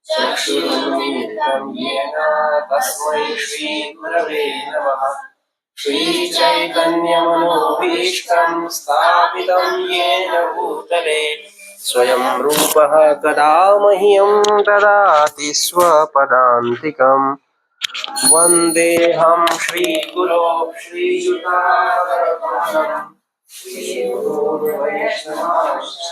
चक्षुरुन्मिलितं येन तस्मै श्रीगुरवे नमः। श्रीचैतन्यमनोभीष्टं स्थापितं येन भूतले स्वयं रूपः कदा मह्यं ददाति स्वपदान्तिकम्। वन्देऽहं श्रीगुरो श्रीयुतापदकमलम् श्रीगुरोर्वैष्णवांश्च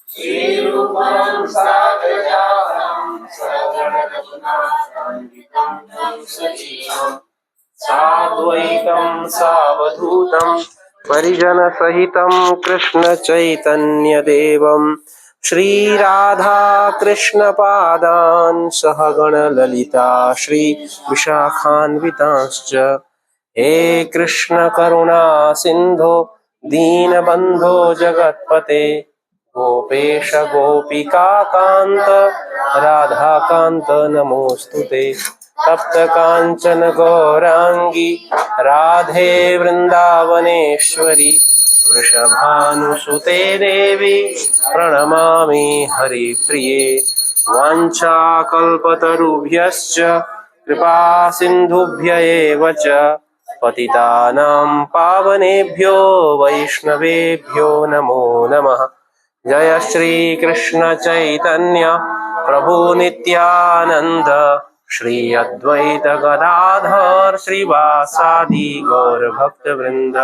श्रीरूपं साग्रजातं सगणरघुनाथान्वितं तं सजीवम् साद्वैतं सावधूतं परिजनसहितं कृष्णचैतन्यदेवं श्रीराधा कृष्णपादान् सहगणललिता श्रीविशाखान्वितांश्च। हे कृष्ण करुणा सिन्धो दीनबन्धो जगत्पते गोपेश गोपिका कान्त राधाकान्त नमोऽस्तुते। तप्त कांचन गौरांगी राधे वृंदावनेश्वरी वृषभानुसुते देवी प्रणमामि हरिप्रिये। वाञ्छाकल्पतरुभ्यश्च कृपा सिन्धुभ्य एव च पतितानां पावनेभ्यो वैष्णवेभ्यो नमो नमः। जय श्री कृष्ण चैतन्य प्रभु नित्यानंद श्री अद्वैत गदाधर श्रीवासादि गौर भक्त वृंद।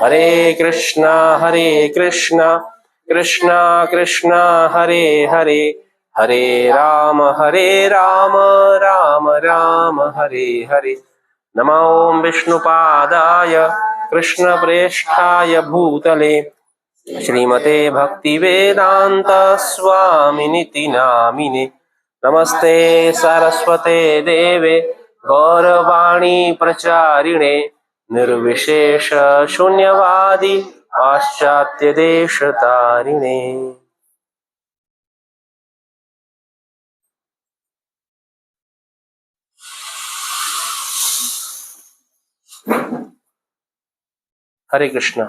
हरे कृष्णा कृष्णा कृष्णा हरे हरे हरे राम राम राम हरे हरे। नमो विष्णुपादाय कृष्ण प्रेष्ठाय भूतले श्रीमते भक्ति वेदांत स्वामिनिति नामिने। नमस्ते सरस्वते देवे गौरवाणी प्रचारिणे निर्विशेष शून्यवादी पाश्चात्य देश तारिणे। हरे कृष्णा।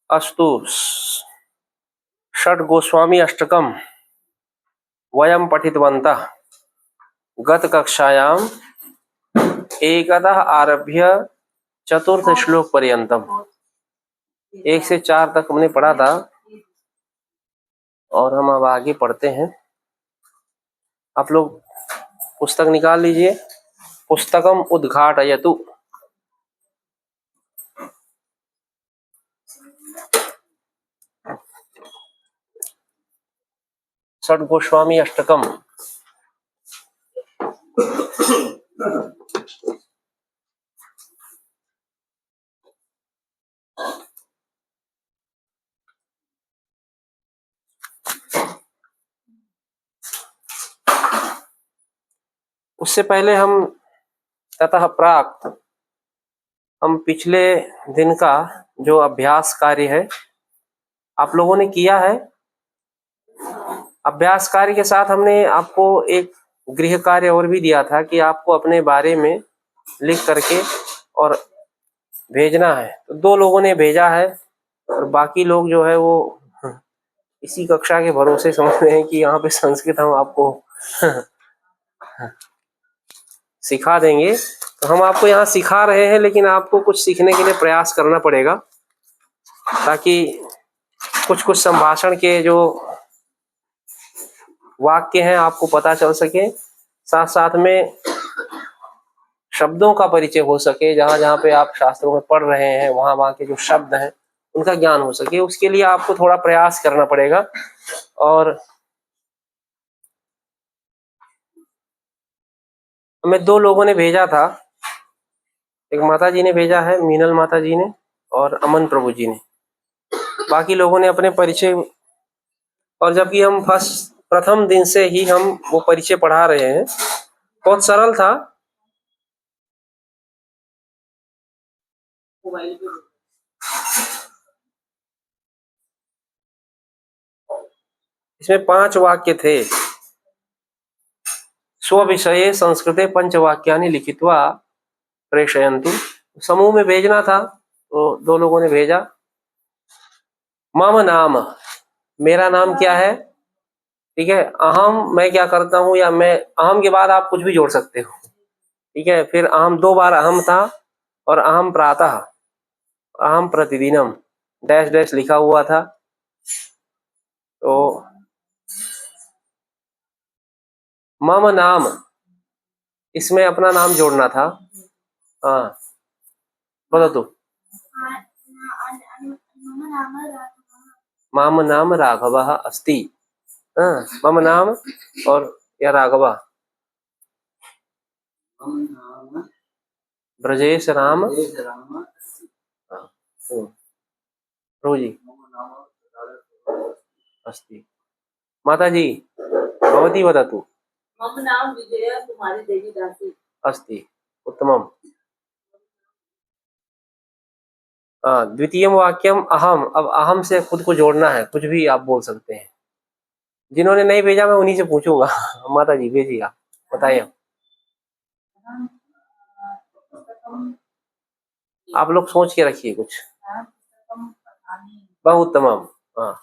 अस्तु षड् गोस्वामी अष्टकम वयं पठितवन्तः गत कक्षायाम् एकतः आरभ्य चतुर्थ श्लोक पर्यंतम 1 से 4 तक हमने पढ़ा था और हम अब आगे पढ़ते हैं। आप लोग पुस्तक निकाल लीजिए। पुस्तकम उद्घाटयतु। षड् गोस्वामी अष्टकम। उससे पहले हम ततः प्राक हम पिछले दिन का जो अभ्यास कार्य है आप लोगों ने किया है। अभ्यास कार्य के साथ हमने आपको एक गृह कार्य और भी दिया था कि आपको अपने बारे में लिख करके और भेजना है। तो 2 लोगों ने भेजा है और बाकी लोग जो है वो इसी कक्षा के भरोसे समझ रहे हैं कि यहाँ पे संस्कृत हम आपको सिखा देंगे। तो हम आपको यहाँ सिखा रहे हैं लेकिन आपको कुछ सीखने के लिए प्रयास करना पड़ेगा ताकि कुछ संभाषण के जो वाक्य हैं आपको पता चल सके, साथ साथ में शब्दों का परिचय हो सके। जहाँ पे आप शास्त्रों में पढ़ रहे हैं वहाँ के जो शब्द हैं उनका ज्ञान हो सके, उसके लिए आपको थोड़ा प्रयास करना पड़ेगा। और हमें 2 लोगों ने भेजा था, एक माता जी ने भेजा है, मीनल माता जी ने और अमन प्रभु जी ने। बाकी लोगों ने अपने परिचय, और जबकि हम प्रथम दिन से ही हम वो परिचय पढ़ा रहे हैं, बहुत सरल था। इसमें 5 वाक्य थे। स्व विषये संस्कृते पंचवाक्यानि लिखित्वा प्रेषयन्तु, समूह में भेजना था तो दो लोगों ने भेजा। मम नाम, मेरा नाम क्या है, ठीक है। अहम, मैं क्या करता हूँ, या मैं, अहम के बाद आप कुछ भी जोड़ सकते हो, ठीक है। फिर अहम, दो बार अहम था, और अहम प्रातः, अहम प्रतिदिनम, डैश डैश लिखा हुआ था। तो मम नाम, इसमें अपना नाम जोड़ना था। हाँ, बोलो तू। मम नाम राघवः अस्ति। हाँ, मम नाम और या राघव, ब्रजेश राम। हाँ, रोजी अस्ति। माता जी, भवती वदतु। मम नाम विजया कुमारी देवी दासी अस्ति, उत्तमम्। द्वितीयं वाक्यम अहम, अब अहम से खुद को जोड़ना है, कुछ भी आप बोल सकते हैं। जिन्होंने नहीं भेजा मैं उन्हीं से पूछूंगा। माता जी भेजिए, आप बताइए। आप लोग सोच के रखिए कुछ। बहुत तमाम। हाँ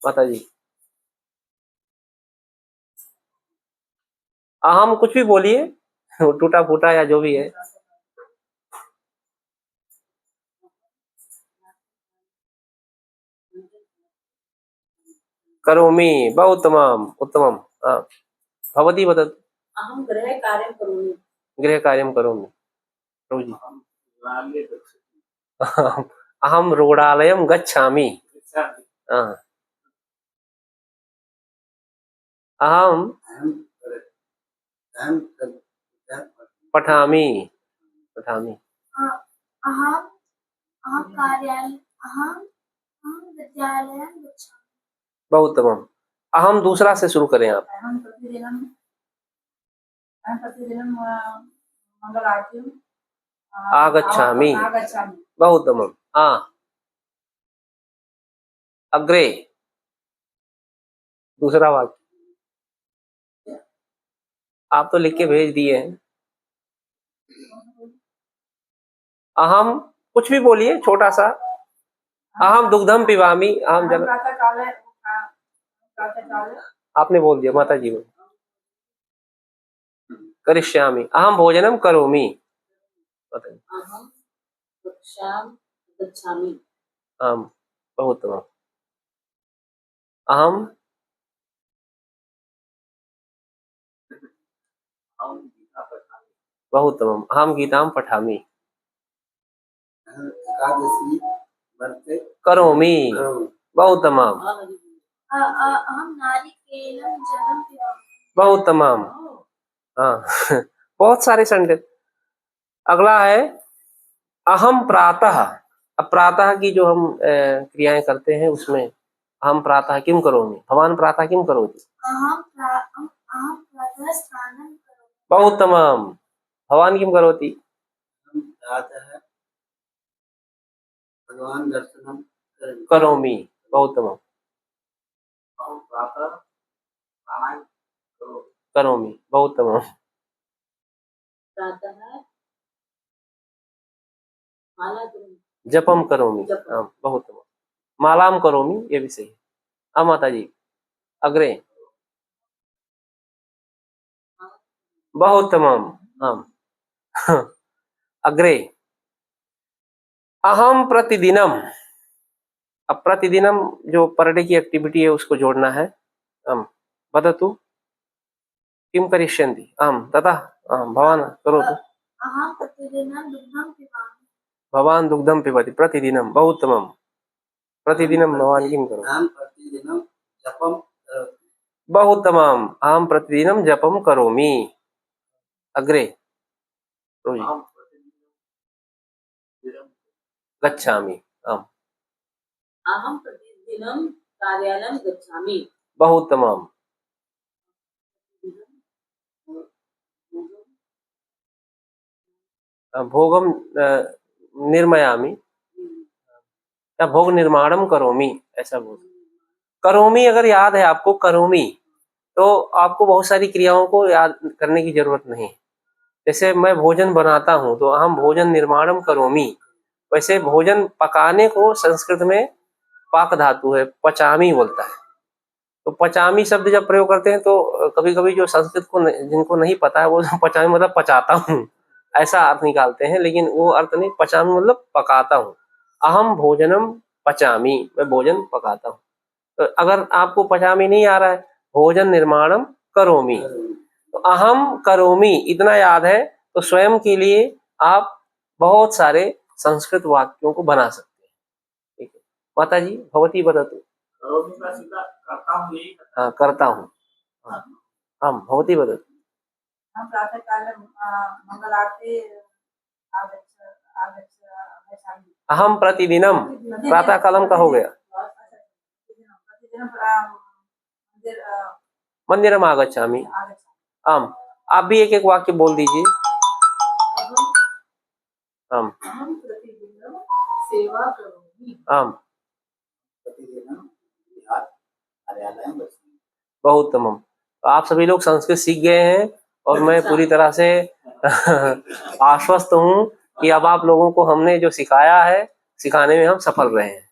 माता जी, अहम कुछ भी बोलिए, टूटा फूटा या जो भी है। करोमि, बहुत तमाम, उत्तमम। हाँ, भवती वदतु। अहम गृह कार्यं करोमि। गृह कार्यं करोमि, रोजी। अहम रोडालयं गच्छामि। हाँ, अहम पठामि, पठामि। अहम अहम कार्यालय अहम विद्यालयं गच्छामि। बहुत तमाम। अहम दूसरा से शुरू करें आप। अहम प्रतिदिनं मंगलारतीं आगच्छामि, बहुत तमाम। हाँ, अग्रे, दूसरा वाक्य आप तो लिख के भेज दिए हैं। अहम कुछ भी बोलिए, छोटा सा। अहम दुग्धम पिबामी, अहम जल, आपने बोल दिया माता जी। करिष्यामि, अहम भोजनम करोमि। अहम कक्षां गच्छामि। अहम, बहुत तमाम। अहम बहुत तमाम। अहम गीतां पठामि। एकादशी व्रत करोमि, बहुत तमाम। अहम नारिकेलं जलं पिबामि। बहुत तमाम। हाँ। बहुत सारे सेंटेंस। अगला है अहम प्रातः। अब प्रातः की जो हम क्रियाएं करते हैं उसमें, अहम प्रातः किम करोमि, भवान प्रातः किम करोति। अहम प्रातः स्नानं करोमि। बहुत तमाम। भवान किम करोति। प्रातः भगवान दर्शनं करोमि, बहुत तमाम। अहम प्रातः प्राणायाम करोमि, बहुत तमाम। प्रातः माला करोमि। जपम करोमि, हाँ, बहुत तमाम। मालाम करोमि, ये भी सही। हाँ माता जी, अग्रे। बहुत तमाम। हाँ। अग्रे, अहम प्रतिदिनम। अब प्रतिदिनम जो पर डे की एक्टिविटी है उसको जोड़ना है। हम वदतु किम करिष्यन्ति। अहम तथा अहम भवान करोतु। अहम प्रतिदिनं दुग्धं पिबामि। भवान दुग्धम पिबति प्रतिदिनम, बहुत तमाम। प्रतिदिनम भवान किम करोति। अहम प्रतिदिनं जपं बहुत तमाम। अहम प्रतिदिनम जपम करोमि। अग्रे, रोजी। गच्छामि, अहम। अहम प्रतिदिनं कार्यालयं गच्छामि। बहुत तमाम। भोगम निर्मयामि, या भोग निर्माणम करोमि, ऐसा बोल। करोमि अगर याद है आपको, करोमि, तो आपको बहुत सारी क्रियाओं को याद करने की जरूरत नहीं। जैसे मैं भोजन बनाता हूँ तो अहम भोजन निर्माणम करोमि, वैसे भोजन पकाने को संस्कृत में पाक धातु है, पचामी बोलता है। तो पचामी शब्द जब प्रयोग करते हैं तो कभी कभी जो संस्कृत को जिनको नहीं पता है वो पचामी मतलब पचाता हूँ ऐसा अर्थ निकालते हैं, लेकिन वो अर्थ नहीं, पचामी मतलब पकाता हूँ। अहम भोजनम पचामी, मैं भोजन पकाता हूँ। तो अगर आपको पचामी नहीं आ रहा है, भोजन निर्माणम करोमि, तो अहम करोमि इतना याद है तो स्वयं के लिए आप बहुत सारे संस्कृत वाक्यों को बना सकते हैं। ठीक है माता जी, भवती वदतु। हाँ करता हूँ, हम भवती वदतु। हम प्रातः काल मंगलार्थे गच्छामि। अहम प्रतिदिनम, प्रातः कालम का हो गया, मंदिरम आगच्छामि। आम, आप भी एक एक वाक्य बोल दीजिए। आम, अहम प्रतिदिनम सेवा करोमि। आम, प्रतिदिनम विहार कार्यालयम गच्छामि। बहुत उत्तम। तो आप सभी लोग संस्कृत सीख गए हैं और मैं पूरी तरह से आश्वस्त हूँ कि अब आप लोगों को हमने जो सिखाया है सिखाने में हम सफल रहे हैं।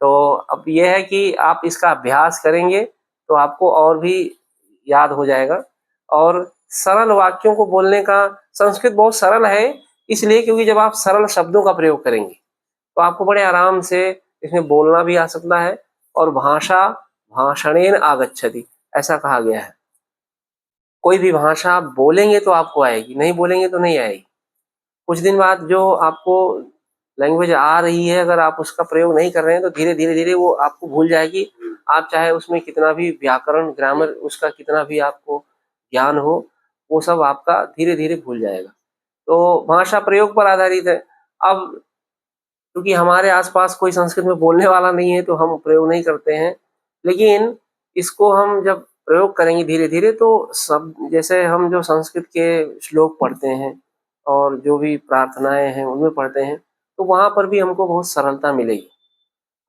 तो अब यह है कि आप इसका अभ्यास करेंगे तो आपको और भी याद हो जाएगा। और सरल वाक्यों को बोलने का, संस्कृत बहुत सरल है इसलिए क्योंकि जब आप सरल शब्दों का प्रयोग करेंगे तो आपको बड़े आराम से इसमें बोलना भी आ सकता है। और भाषा भाषणेन आगच्छति ऐसा कहा गया है, कोई भी भाषा आप बोलेंगे तो आपको आएगी, नहीं बोलेंगे तो नहीं आएगी। कुछ दिन बाद जो आपको लैंग्वेज आ रही है अगर आप उसका प्रयोग नहीं कर रहे हैं तो धीरे धीरे धीरे वो आपको भूल जाएगी। आप चाहे उसमें कितना भी व्याकरण ग्रामर उसका कितना भी आपको ज्ञान हो, वो सब आपका धीरे धीरे भूल जाएगा। तो भाषा प्रयोग पर आधारित है। अब क्योंकि हमारे आसपास कोई संस्कृत में बोलने वाला नहीं है तो हम प्रयोग नहीं करते हैं, लेकिन इसको हम जब प्रयोग करेंगे धीरे धीरे तो सब, जैसे हम जो संस्कृत के श्लोक पढ़ते हैं और जो भी प्रार्थनाएं हैं उनमें पढ़ते हैं तो वहाँ पर भी हमको बहुत सरलता मिलेगी।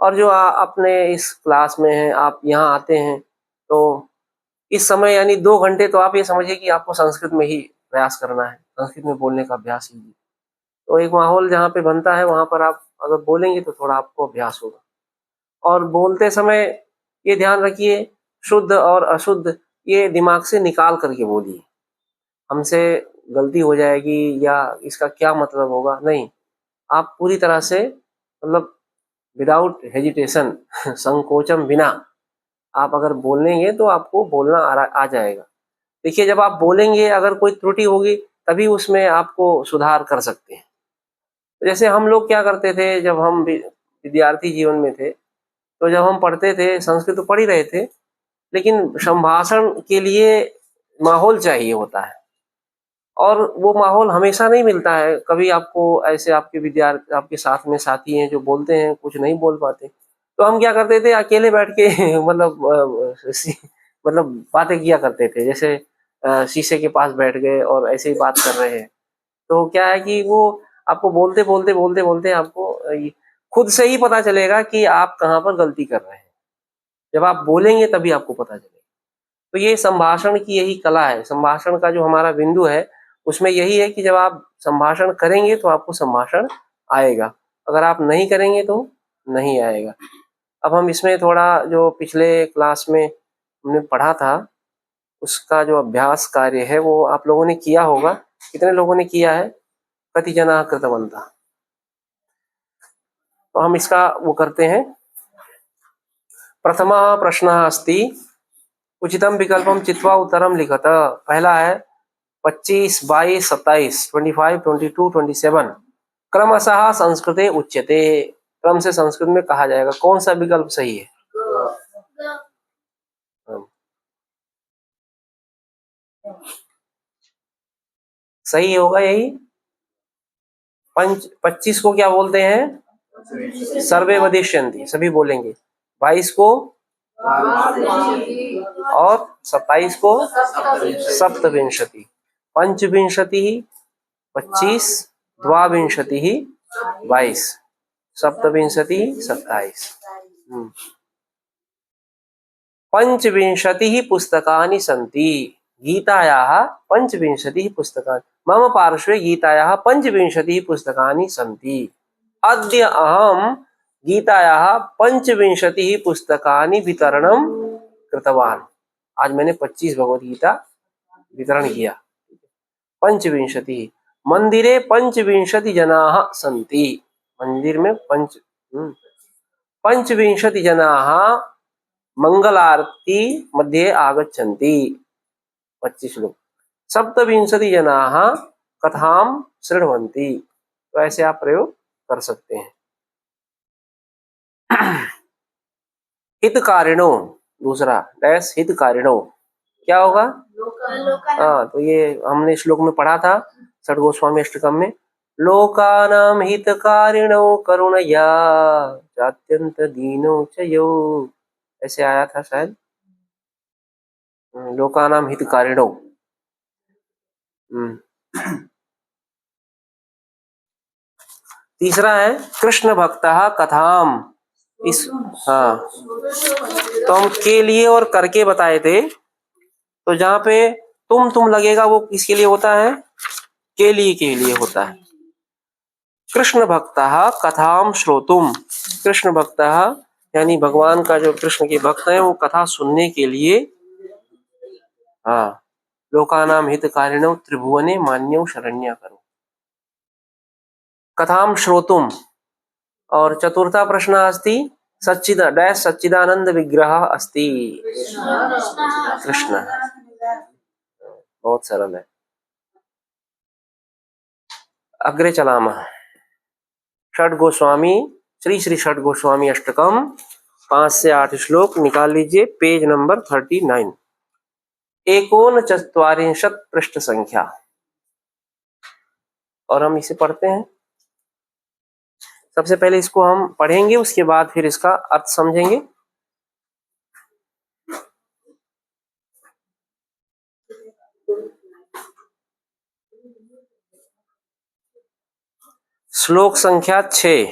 और जो अपने इस क्लास में हैं, आप यहाँ आते हैं तो इस समय यानी 2 घंटे तो आप ये समझिए कि आपको संस्कृत में ही प्रयास करना है, संस्कृत में बोलने का अभ्यास कीजिए। तो एक माहौल जहाँ पे बनता है वहाँ पर आप अगर बोलेंगे तो थोड़ा आपको अभ्यास होगा। और बोलते समय ये ध्यान रखिए, शुद्ध और अशुद्ध ये दिमाग से निकाल करके बोलिए। हमसे गलती हो जाएगी या इसका क्या मतलब होगा, नहीं, आप पूरी तरह से मतलब विदाउट हेजिटेशन संकोचम बिना आप अगर बोलेंगे तो आपको बोलना आ जाएगा। देखिए जब आप बोलेंगे अगर कोई त्रुटि होगी तभी उसमें आपको सुधार कर सकते हैं। जैसे हम लोग क्या करते थे जब हम विद्यार्थी जीवन में थे, तो जब हम पढ़ते थे संस्कृत तो पढ़ ही रहे थे, लेकिन संभाषण के लिए माहौल चाहिए होता है और वो माहौल हमेशा नहीं मिलता है। कभी आपको ऐसे आपके विद्यार्थी आपके साथ में साथी हैं जो बोलते हैं, कुछ नहीं बोल पाते, तो हम क्या करते थे अकेले बैठ के मतलब बातें किया करते थे। जैसे शीशे के पास बैठ गए और ऐसे ही बात कर रहे हैं, तो क्या है कि वो आपको बोलते बोलते बोलते बोलते आपको खुद से ही पता चलेगा कि आप कहाँ पर गलती कर रहे हैं। जब आप बोलेंगे तभी आपको पता चलेगा। तो ये संभाषण की यही कला है, संभाषण का जो हमारा बिंदु है उसमें यही है कि जब आप संभाषण करेंगे तो आपको संभाषण आएगा, अगर आप नहीं करेंगे तो नहीं आएगा। अब हम इसमें थोड़ा जो पिछले क्लास में हमने पढ़ा था उसका जो अभ्यास कार्य है वो आप लोगों ने किया होगा। कितने लोगों ने किया है? कति जना कृतवन्तः। तो हम इसका वो करते हैं। प्रथमः प्रश्नः अस्ति उचितं विकल्पं चित्वा उत्तरं लिखत। पहला है 25, 22, 27, 25, 22, 27 क्रमशः संस्कृते उच्यते, क्रम से संस्कृत में कहा जाएगा। कौन सा विकल्प सही है? सही होगा यही। 25 को क्या बोलते हैं? सर्वे वदिष्यन्ति, सभी बोलेंगे। 22 को और 27 को सप्तविंशति, पंचविंशति 25, द्वाविंशति 22, सप्तविंशति 27। पंचविंशति पुस्तकानि सन्ति, गीतायाः पञ्चविंशतिः पुस्तकानि, मम पार्श्वे गीतायाः पञ्चविंशतिः पुस्तकानि सन्ति। अद्य अहं गीतायाः पञ्चविंशतिः पुस्तकानि वितरणं कृतवान्। आज मैंने 25 भगवद गीता वितरण किया। पंचविंशति मंदिरे पंचविंशति जनाः सन्ति। मंदिर में पंचविंशति जनाः मंगलारती मध्ये आगच्छन्ति। 25 लोग। सप्तविंशति जनाः कथां शृण्वन्ति। तो ऐसे आप प्रयोग कर सकते हैं। हितकारिणो, दूसरा डैश हितकारिणो क्या होगा? हाँ, तो ये हमने श्लोक में पढ़ा था षट गोस्वामी अष्टकम में, लोकानां हितकारिणो करुणया चात्यंत दीनो च यो, ऐसे आया था शायद। लोकानां हितकारिणो। तीसरा है कृष्ण भक्तः कथाम। इस हाँ, तो हम के लिए और करके बताए थे। तो जहाँ पे तुम लगेगा वो किसके लिए होता है? के लिए होता है। कृष्ण भक्तः कथाम श्रोतुम, कृष्ण भक्तः यानी भगवान का जो कृष्ण के भक्त हैं वो कथा सुनने के लिए। हाँ, लोकानाम हितकारिणो त्रिभुवने मान्यो शरण्या करो, कथाम श्रोतुम। और चतुर्था प्रश्न अस्ति सच्चिदानंद विग्रह अस्ति। कृष्ण, बहुत सरल है। अग्रे चलामः। षट गोस्वामी श्री षट गोस्वामी अष्टकम 5 से 8 श्लोक निकाल लीजिए, पेज नंबर 39, 49 पृष्ठ संख्या। और हम इसे पढ़ते हैं। सबसे पहले इसको हम पढ़ेंगे, उसके बाद फिर इसका अर्थ समझेंगे। श्लोक संख्या 6,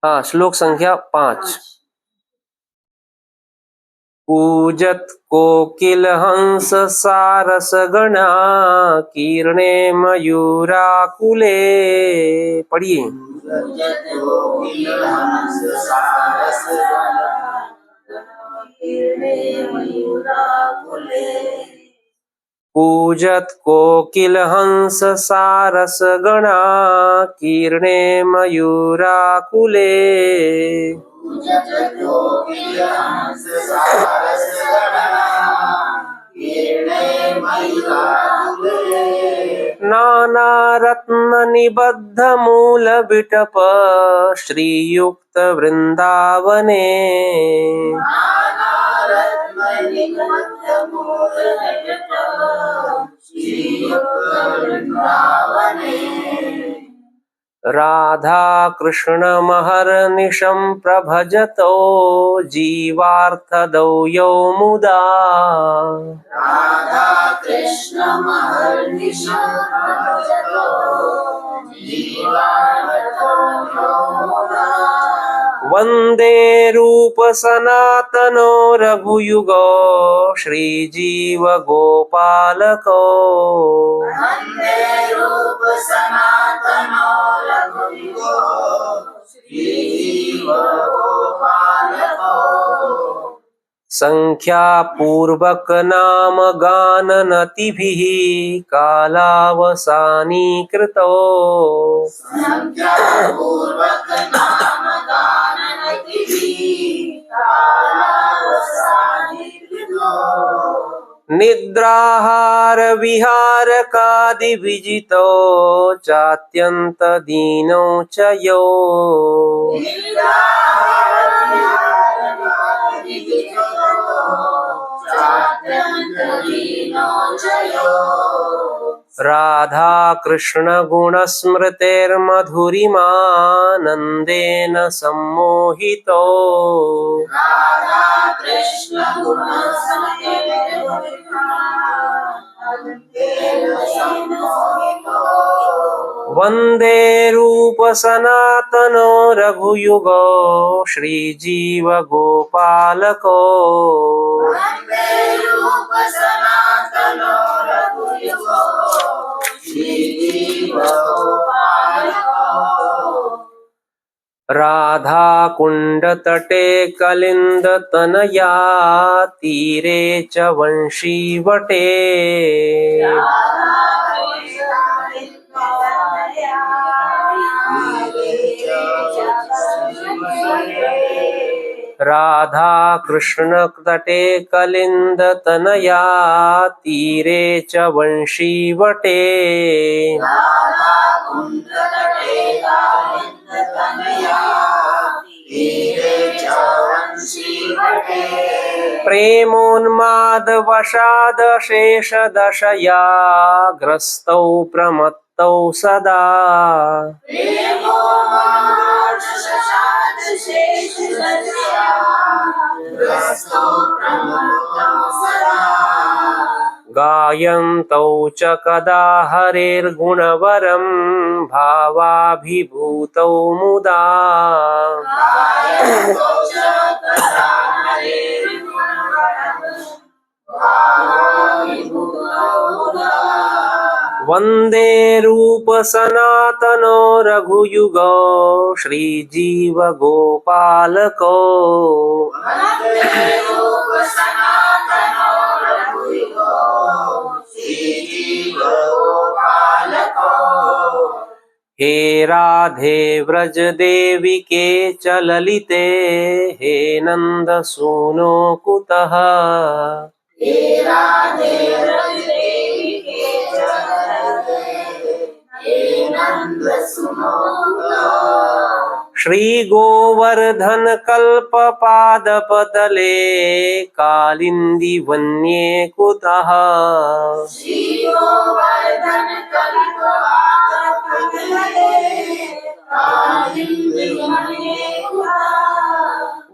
हाँ श्लोक संख्या 5। कूजत कोकिल हंस सारस गणा कीर्णे मयूराकुले। पढ़िए। कूजत कोकिल हंस सारस गणा कीर्णे मयूराकुले। नाना रत्न निबद्ध मूल बिटप श्रीयुक्त वृंदावने। राधा कृष्ण महर्निशं प्रभजतो जीवार्थदौ यौ मुदा। राधा कृष्ण महर्निशं प्रभजतो जीवार्थदौ यौ मुदा। वंदे रूप सनातनो रघुयुगो श्रीजीव गोपालको। वंदे रूप सनातनो रघुयुगो श्रीजीव गोपालको। संख्या पूर्वक नाम गाननतिभिः कालावसानी कृतो। संख्या पूर्वक नाम गाननतिभिः कालावसानी कृतो। निद्राहार विहार कादि विजितो चात्यंत दीनो च यो। राधा कृष्ण गुण स्मृतिर्मधुरिमा नंदेन सम्मोहितो। राधा कृष्ण गुण वंदे रूप सनातनो रघुयुगो श्रीजीव गोपालको। वन्दे रूप सनातनो रघुयुगो श्रीजीवगोपालको राधा कुंड तटे कलिंद तनया तीरे च वंशी वटे राधा कृष्ण तटे कलिंद तनया तीरे च वंशी वटे प्रेमोन्माद वशाद शेष दशया ग्रस्तौ प्रमत्तौ सदा गायन्तौ च कदा हरेर्गुणवरं भावाभिभूतौ मुदा वन्दे रूप सनातनो रघुयुगो श्रीजीवगोपालको हे राधे व्रज देवी के च ललिते हे नंद सूनो कुतः श्री गोवर्धन कल्प पादपतले कालिंदी वन्ये कुतः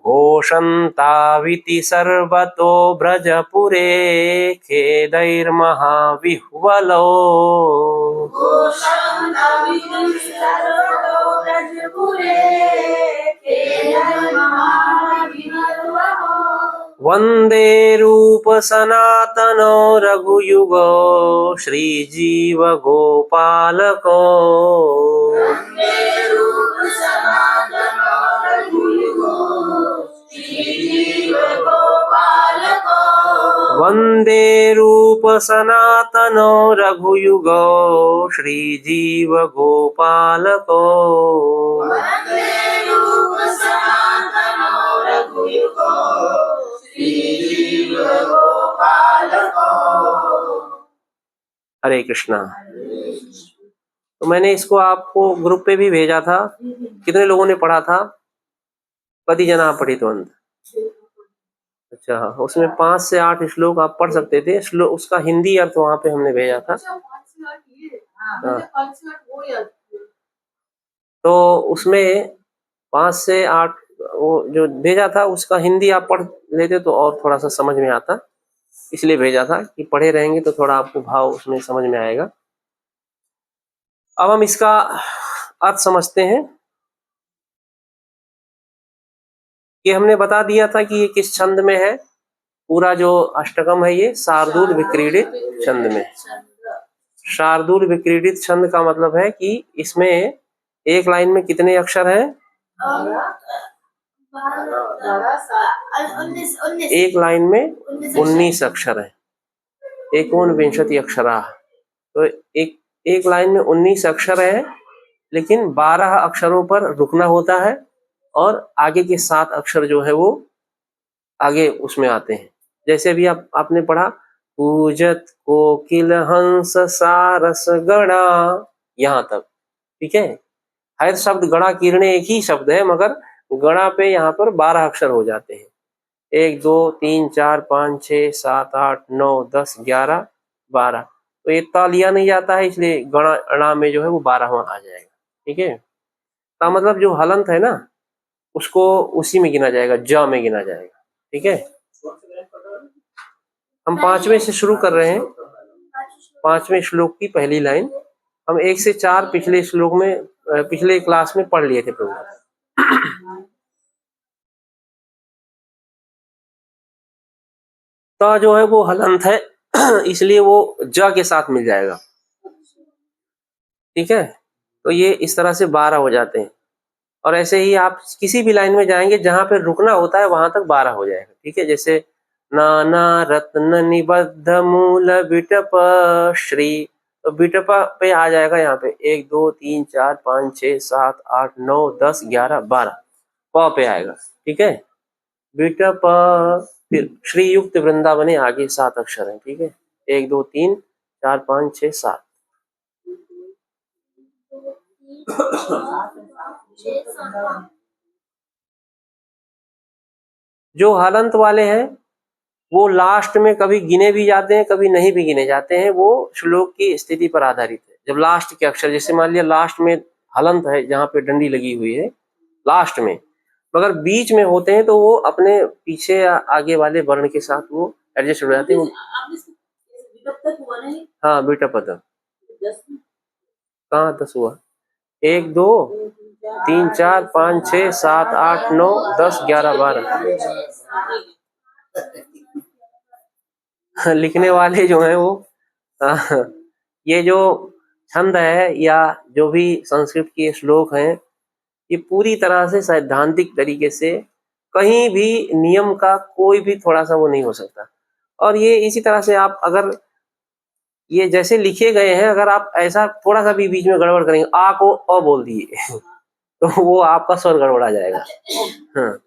घोषन्ताविति सर्वतो ब्रजपुरे खेदैर्महाविह्वलो वन्दे रूप सनातनो रघुयुगो श्रीजीवगोपालको वन्दे रूप सनातनो रघुयुगो श्रीजीवगोपालको हरे कृष्णा। तो मैंने इसको आपको ग्रुप पे भी भेजा था, कितने लोगों ने पढ़ा था? कदी जना पढ़ी तो अंत? अच्छा, उसमें 5 से 8 श्लोक आप पढ़ सकते थे। श्लोक उसका हिंदी अर्थ वहां पे हमने भेजा था। तो उसमें 5 से 8 वो जो भेजा था उसका हिंदी आप पढ़ लेते तो और थोड़ा सा समझ में आता, इसलिए भेजा था कि पढ़े रहेंगे तो थोड़ा आपको भाव उसमें समझ में आएगा। अब हम इसका अर्थ समझते हैं कि हमने बता दिया था कि ये किस छंद में है। पूरा जो अष्टकम है ये शार्दूल विक्रीडित छंद में। शार्दूल विक्रीडित छंद का मतलब है कि इसमें एक लाइन में कितने अक्षर हैं? एक लाइन में 19 अक्षर है, 19 अक्षरा। तो एक लाइन में 19 अक्षर है, लेकिन 12 अक्षरों पर रुकना होता है और आगे के 7 अक्षर जो है वो आगे उसमें आते हैं। जैसे भी आपने पढ़ा पूजत कोकिल हंस सारस गणा, यहाँ तक ठीक है। हर शब्द गणा किरणे एक ही शब्द है, मगर गणा पे यहाँ पर 12 अक्षर हो जाते हैं। 1 2 3 4 5 6 7 8 9 10 11 12। तो ये ता लिया नहीं जाता है, इसलिए गणा में जो है वो 12वां आ जाएगा। ठीक है, का मतलब जो हलंत है ना उसको उसी में गिना जाएगा, ज में गिना जाएगा। ठीक है, हम 5वें से शुरू कर रहे हैं। 5वें श्लोक की पहली लाइन हम 1 से 4 पिछले श्लोक में पिछले क्लास में पढ़ लिए थे प्रभु। त जो है वो हलंत है इसलिए वो ज के साथ मिल जाएगा। ठीक है, तो ये इस तरह से 12 हो जाते हैं। और ऐसे ही आप किसी भी लाइन में जाएंगे जहां पे रुकना होता है वहां तक 12 हो जाएगा। ठीक है, जैसे नाना रत्न निबद्ध मूल बिटप श्री, तो बिटप पे आ जाएगा यहाँ पे 1 2 3 4 5 6 7 8 9 10 11 12 प पे आएगा। ठीक है, बिटप, फिर श्री युक्त वृंदावने आगे 7 अक्षर हैं। ठीक है, 1 2 3 4 5 6 7। जो हलंत वाले हैं वो लास्ट में कभी गिने भी जाते हैं, कभी नहीं भी गिने जाते हैं, वो श्लोक की स्थिति पर आधारित है। जब लास्ट के अक्षर, जैसे मान लिया लास्ट में हलंत है जहां पे डंडी लगी हुई है लास्ट में, मगर बीच में होते हैं तो वो अपने पीछे या आगे वाले वर्ण के साथ वो एडजस्ट हो जाते हैं। हाँ, बीटा पद कहाँ 10 हुआ? 1 2 3 4 5 6 7 8 9 10 11 12 लिखने वाले जो हैं वो ये जो छंद है या जो भी संस्कृत के श्लोक हैं, ये पूरी तरह से सैद्धांतिक तरीके से कहीं भी नियम का कोई भी थोड़ा सा वो नहीं हो सकता। और ये इसी तरह से आप अगर ये जैसे लिखे गए हैं, अगर आप ऐसा थोड़ा सा भी बीच में गड़बड़ करेंगे, आ को अ बोल दिए तो वो आपका स्वर गड़बड़ा जाएगा। हाँ,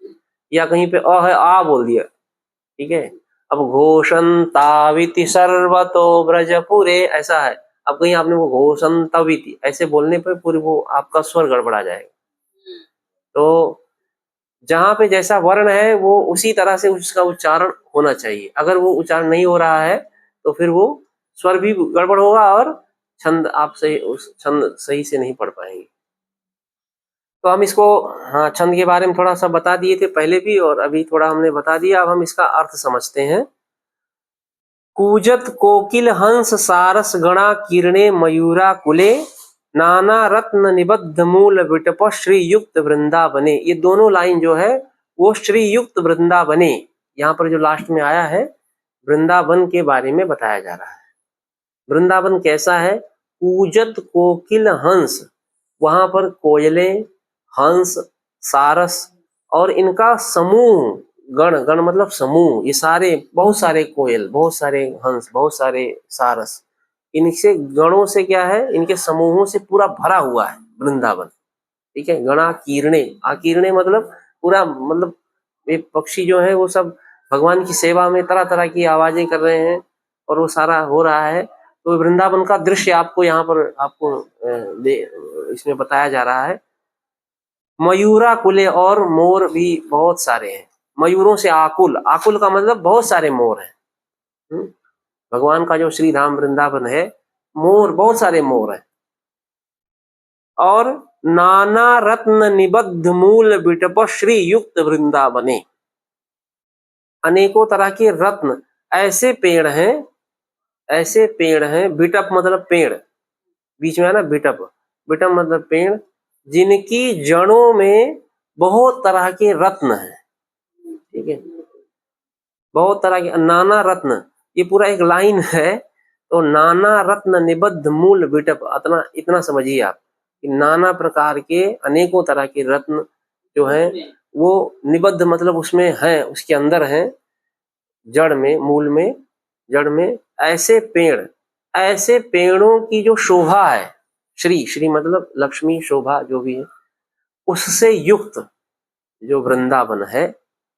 या कहीं पे अ है आ बोल दिया। ठीक है, अब घोषंताविति सर्वतो ब्रजपुरे ऐसा है, अब कहीं आपने वो घोषंतविति ऐसे बोलने पे पूरी वो आपका स्वर गड़बड़ा जाएगा। तो जहां पे जैसा वर्ण है वो उसी तरह से उसका उच्चारण होना चाहिए। अगर वो उच्चारण नहीं हो रहा है तो फिर वो स्वर भी गड़बड़ होगा और छंद आप सही उस छंद सही से नहीं पढ़ पाएंगे। तो हम इसको, हाँ, छंद के बारे में थोड़ा सा बता दिए थे पहले भी और अभी थोड़ा हमने बता दिया। अब हम इसका अर्थ समझते हैं। कूजत कोकिल हंस सारस गणा किरणे मयूरा कुले नाना रत्न निबद्ध मूल विटप श्री युक्त वृंदावने। ये दोनों लाइन जो है वो श्री युक्त वृंदावने, यहाँ पर जो लास्ट में आया है वृंदावन के बारे में बताया जा रहा है। वृंदावन कैसा है? कूजत कोकिल हंस, वहां पर कोयले, हंस, सारस और इनका समूह, गण, गण मतलब समूह, ये सारे बहुत सारे कोयल, बहुत सारे हंस, बहुत सारे सारस, इनसे गणों से क्या है, इनके समूहों से पूरा भरा हुआ है वृंदावन। ठीक है, गणा कीर्णे, आकीर्णे मतलब पूरा, मतलब ये पक्षी जो है वो सब भगवान की सेवा में तरह तरह की आवाजें कर रहे हैं और वो सारा हो रहा है। तो वृंदावन का दृश्य आपको यहाँ पर आपको इसमें बताया जा रहा है। मयूरा कुले, और मोर भी बहुत सारे हैं। मयूरों से आकुल, आकुल का मतलब बहुत सारे मोर हैं। भगवान का जो श्री धाम वृंदावन है, मोर, बहुत सारे मोर हैं। और नाना रत्न निबद्ध मूल बिटप श्री युक्त वृंदावने, अनेकों तरह के रत्न, ऐसे पेड़ हैं, ऐसे पेड़ हैं, बिटप मतलब पेड़, बीच में है ना बिटप, बिटप मतलब पेड़, जिनकी जड़ों में बहुत तरह के रत्न हैं। ठीक है, बहुत तरह के नाना रत्न, ये पूरा एक लाइन है। तो नाना रत्न निबद्ध मूल बिटप, इतना समझिए आप कि नाना प्रकार के अनेकों तरह के रत्न जो हैं वो निबद्ध मतलब उसमें है, उसके अंदर है, जड़ में, मूल में, जड़ में, ऐसे पेड़, ऐसे पेड़ों की जो शोभा है, श्री, श्री मतलब लक्ष्मी, शोभा जो भी है, उससे युक्त जो वृंदावन है,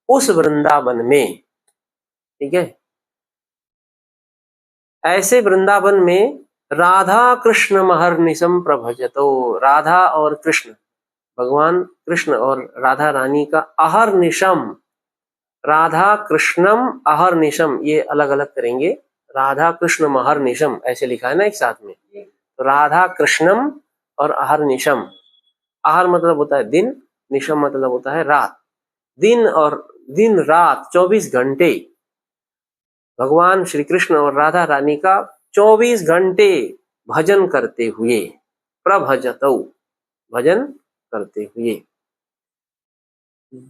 उस वृंदावन में, ठीक है, ऐसे वृंदावन में राधा कृष्ण महर्निशम प्रभजतो, राधा और कृष्ण, भगवान कृष्ण और राधा रानी का अहर्निशम, राधा कृष्णम अहर्निशम, ये अलग अलग करेंगे, राधा कृष्ण महर्निशम ऐसे लिखा है ना एक साथ में, तो राधा कृष्णम और अहर्निशम, आहर मतलब होता है दिन, निशम मतलब होता है रात, दिन और दिन रात 24 घंटे भगवान श्री कृष्ण और राधा रानी का 24 घंटे भजन करते हुए, प्रभजतौ, भजन करते हुए,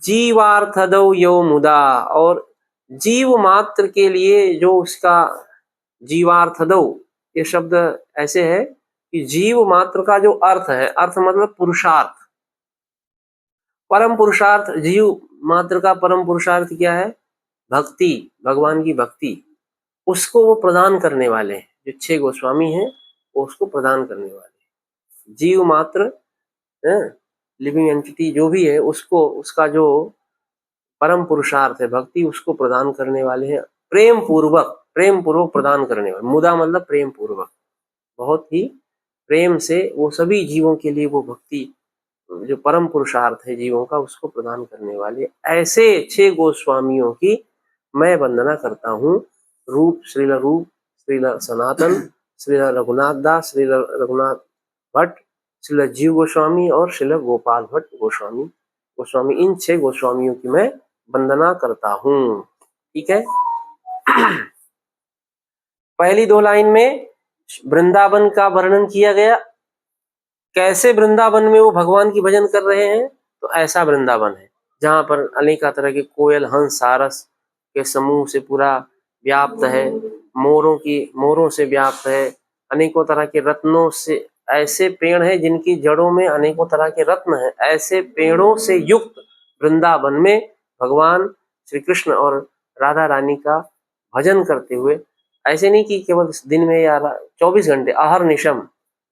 जीवार्थदौ यो मुदा, और जीव मात्र के लिए जो उसका जीवार्थ दो, ये शब्द ऐसे है कि जीव मात्र का जो अर्थ है, अर्थ मतलब पुरुषार्थ, परम पुरुषार्थ, जीव मात्र का परम पुरुषार्थ क्या है? भक्ति, भगवान की भक्ति। उसको वो प्रदान करने वाले हैं, जो 6 गोस्वामी हैं वो उसको प्रदान करने वाले हैं। जीव मात्र लिविंग एंटिटी जो भी है, उसको उसका जो परम पुरुषार्थ है भक्ति, उसको प्रदान करने वाले हैं। प्रेम पूर्वक प्रदान करने वाले, मुदा मतलब प्रेम पूर्वक, बहुत ही प्रेम से वो सभी जीवों के लिए वो भक्ति जो परम पुरुषार्थ है जीवों का, उसको प्रदान करने वाले ऐसे 6 गोस्वामियों की मैं वंदना करता हूँ। रूप, श्रील सनातन, श्रील रघुनाथ दास, श्रील रघुनाथ भट्ट, श्रील जीव गोस्वामी और श्रील गोपाल भट्ट गोस्वामी, इन 6 गोस्वामियों की मैं वंदना करता हूँ। ठीक है। पहली 2 लाइन में वृंदावन का वर्णन किया गया, कैसे वृंदावन में वो भगवान की भजन कर रहे हैं। तो ऐसा वृंदावन है जहां पर अनेक तरह के कोयल, हंस, सारस के समूह से पूरा व्याप्त है, मोरों से व्याप्त है, अनेकों तरह के रत्नों से, ऐसे पेड़ हैं जिनकी जड़ों में अनेकों तरह के रत्न हैं, ऐसे पेड़ों से युक्त वृंदावन में भगवान श्री कृष्ण और राधा रानी का भजन करते हुए, ऐसे नहीं कि केवल दिन में या 24 घंटे अहर्निशम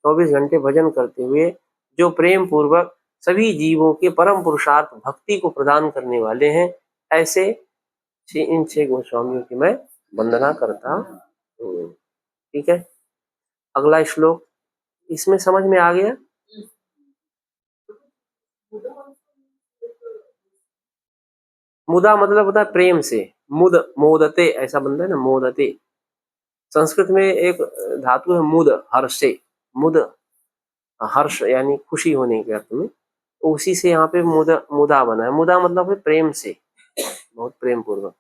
24 घंटे भजन करते हुए जो प्रेम पूर्वक सभी जीवों के परम पुरुषार्थ भक्ति को प्रदान करने वाले हैं, ऐसे इन 6 गोस्वामियों की मैं वंदना करता हूँ। ठीक है। अगला श्लोक, इसमें समझ में आ गया? मुदा मतलब होता है प्रेम से, मोदते ऐसा बनता है ना, मोदते। संस्कृत में एक धातु है मुद, हर्षे, मुद हर्ष यानी खुशी होने के अर्थ में, तो उसी से यहाँ पे मुदा बना है। मुदा मतलब है प्रेम से, बहुत प्रेम पूर्वक।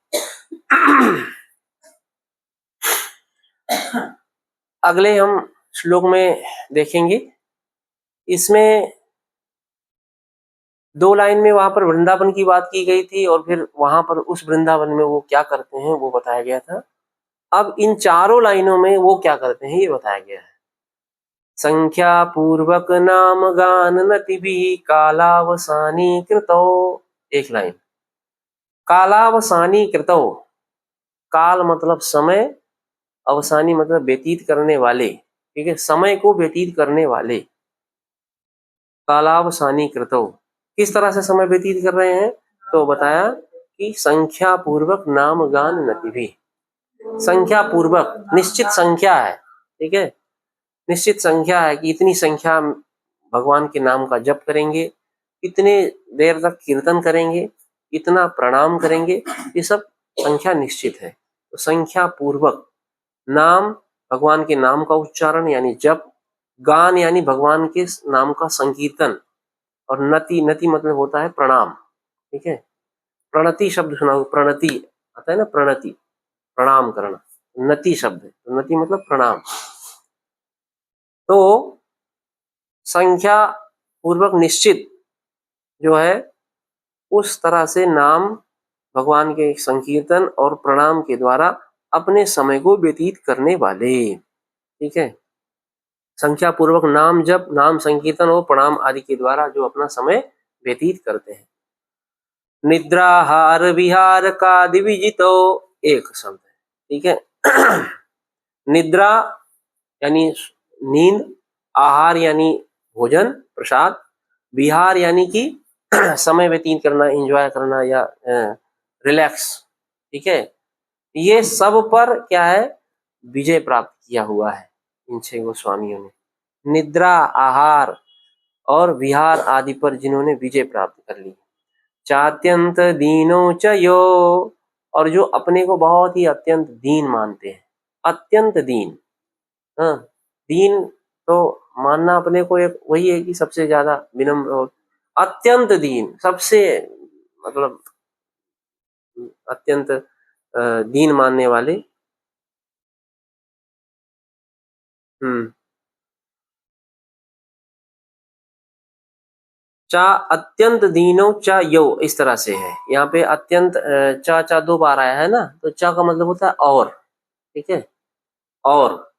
अगले हम श्लोक में देखेंगे, इसमें 2 लाइन में वहां पर वृंदावन की बात की गई थी और फिर वहां पर उस वृंदावन में वो क्या करते हैं वो बताया गया था। अब इन 4 लाइनों में वो क्या करते हैं ये बताया गया है। संख्या पूर्वक नाम गान नतिभिः कालावसानी कृतौ, एक लाइन, कालावसानी कृतौ, काल मतलब समय, अवसानी मतलब व्यतीत करने वाले। ठीक है, समय को व्यतीत करने वाले। कालावसानी कृतौ, किस तरह से समय व्यतीत कर रहे हैं? तो बताया कि संख्या पूर्वक नाम गान नतिभिः, संख्या पूर्वक, निश्चित संख्या है। ठीक है, निश्चित संख्या है कि इतनी संख्या भगवान के नाम का जप करेंगे, इतने देर तक कीर्तन करेंगे, इतना प्रणाम करेंगे, ये सब संख्या निश्चित है। तो संख्या पूर्वक नाम, भगवान के नाम का उच्चारण यानी जप, गान यानी भगवान के नाम का संकीर्तन, और नति, नति मतलब होता है प्रणाम। ठीक है, प्रणति शब्द सुना हो, प्रणति आता है ना, प्रणति प्रणाम करना, नति शब्द है, तो नति मतलब प्रणाम। तो संख्या पूर्वक निश्चित जो है उस तरह से नाम, भगवान के संकीर्तन और प्रणाम के द्वारा अपने समय को व्यतीत करने वाले। ठीक है, संख्या पूर्वक नाम जप, नाम संकीर्तन और प्रणाम आदि के द्वारा जो अपना समय व्यतीत करते हैं। निद्राहार विहार का दिविजितो, एक शब्द है। ठीक है, निद्रा यानी नींद, आहार यानी भोजन प्रसाद, विहार यानी कि समय व्यतीत करना, एंजॉय करना या रिलैक्स। ठीक है, ये सब पर क्या है? विजय प्राप्त किया हुआ है इन 6 गोस्वामियों ने। निद्रा, आहार और विहार आदि पर जिन्होंने विजय प्राप्त कर ली। चात्यंत दीनो च यो, और जो अपने को बहुत ही अत्यंत दीन मानते हैं, अत्यंत दीन। हाँ, दीन तो मानना अपने को एक वही है कि सबसे ज्यादा विनम्र हो, अत्यंत दीन, सबसे मतलब अत्यंत दीन मानने वाले। चा अत्यंत दीनो चा यो, इस तरह से है। यहाँ पे अत्यंत चा चा 2 बार आया है ना, तो चा का मतलब होता है और, ठीक है। और